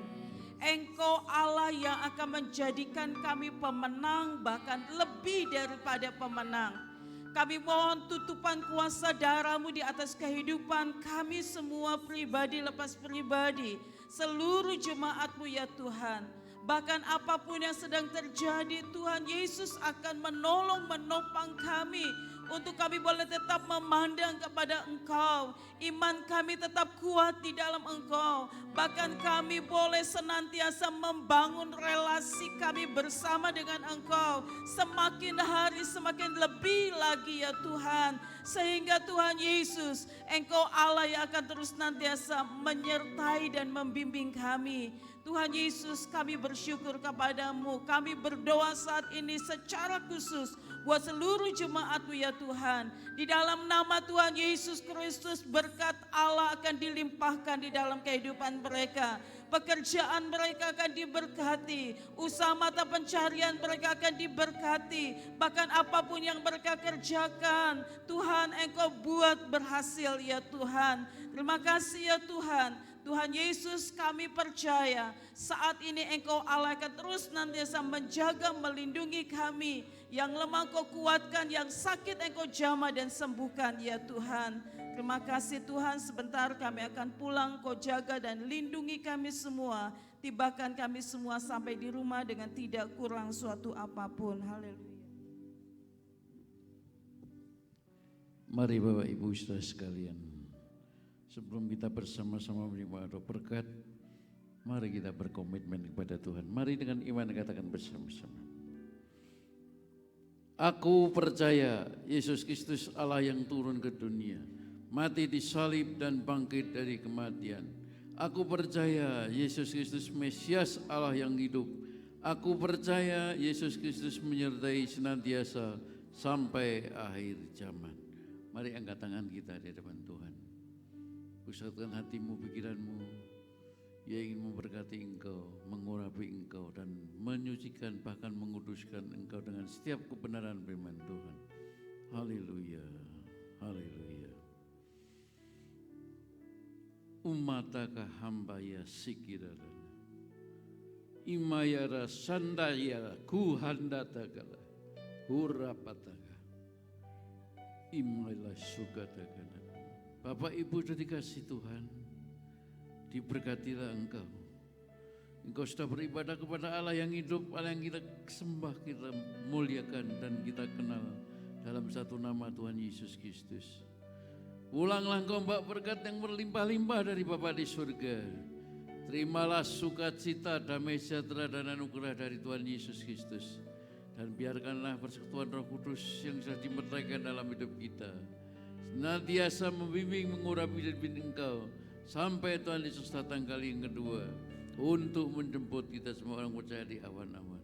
Speaker 4: Engkau Allah yang akan menjadikan kami pemenang, bahkan lebih daripada pemenang. Kami mohon tutupan kuasa darah-Mu di atas kehidupan kami semua pribadi lepas pribadi. Seluruh jemaat-Mu ya Tuhan. Bahkan apapun yang sedang terjadi, Tuhan Yesus akan menolong menopang kami. Untuk kami boleh tetap memandang kepada Engkau. Iman kami tetap kuat di dalam Engkau. Bahkan kami boleh senantiasa membangun relasi kami bersama dengan Engkau. Semakin hari semakin lebih lagi ya Tuhan. Sehingga Tuhan Yesus, Engkau Allah yang akan terus senantiasa menyertai dan membimbing kami. Tuhan Yesus, kami bersyukur kepadamu. Kami berdoa saat ini secara khusus buat seluruh jemaat-Mu ya Tuhan. Di dalam nama Tuhan Yesus Kristus, berkat Allah akan dilimpahkan di dalam kehidupan mereka. Pekerjaan mereka akan diberkati, usaha mata pencarian mereka akan diberkati. Bahkan apapun yang mereka kerjakan, Tuhan Engkau buat berhasil ya Tuhan. Terima kasih ya Tuhan. Tuhan Yesus, kami percaya saat ini Engkau Allah akan terus nantiasa menjaga, melindungi kami. Yang lemah Engkau kuatkan, yang sakit Engkau jamah dan sembuhkan ya Tuhan. Terima kasih Tuhan, sebentar kami akan pulang, Engkau jaga dan lindungi kami semua. Tibakan kami semua sampai di rumah dengan tidak kurang suatu apapun. Haleluya.
Speaker 5: Mari Bapak Ibu saudara sekalian, sebelum kita bersama-sama menerima roh berkat, mari kita berkomitmen kepada Tuhan. Mari dengan iman katakan bersama-sama. Aku percaya Yesus Kristus Allah yang turun ke dunia, mati disalib dan bangkit dari kematian. Aku percaya Yesus Kristus Mesias Allah yang hidup. Aku percaya Yesus Kristus menyertai senantiasa sampai akhir zaman. Mari angkat tangan kita di hadapan Tuhan. Pusatkan hatimu, pikiranmu. Ia ingin memberkati engkau, mengurapi engkau, dan menyucikan bahkan menguduskan engkau dengan setiap kebenaran firman Tuhan. Haleluya, haleluya. Umataka hamba ya sikirana, imayara sandayara kuhandatakala, hurapataka, imayla sugatakana. Bapak Ibu sudah dikasih Tuhan, diberkatilah Engkau. Engkau sudah beribadah kepada Allah yang hidup, Allah yang kita sembah, kita muliakan dan kita kenal dalam satu nama Tuhan Yesus Kristus. Pulanglah Engkau Mbak berkat yang berlimpah-limpah dari Bapa di surga. Terimalah sukacita, damai sejahtera dan anugerah dari Tuhan Yesus Kristus. Dan biarkanlah persekutuan Roh Kudus yang sudah dimeteraikan dalam hidup kita senantiasa membimbing, mengurapi dan bimbing Engkau sampai Tuhan Yesus datang kali yang kedua untuk menjemput kita semua orang percaya di awan-awan.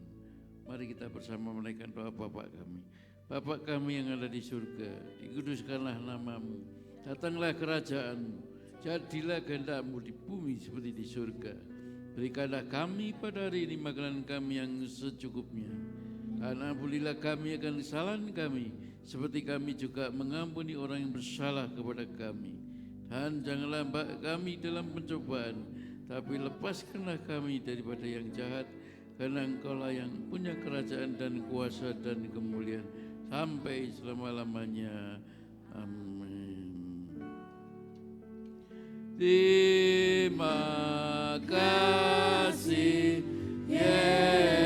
Speaker 5: Mari kita bersama menaikkan doa Bapa kami. Bapa kami yang ada di surga, dikuduskanlah nama-Mu, datanglah kerajaan-Mu, jadilah kehendak-Mu di bumi seperti di surga. Berikanlah kami pada hari ini makanan kami yang secukupnya. Dan ampunilah kami akan kesalahan kami, seperti kami juga mengampuni orang yang bersalah kepada kami. Dan janganlah kami dalam pencobaan, tapi lepaskanlah kami daripada yang jahat, karena Engkaulah yang punya kerajaan dan kuasa dan kemuliaan sampai selama-lamanya. Amin. Terima kasih Yesus.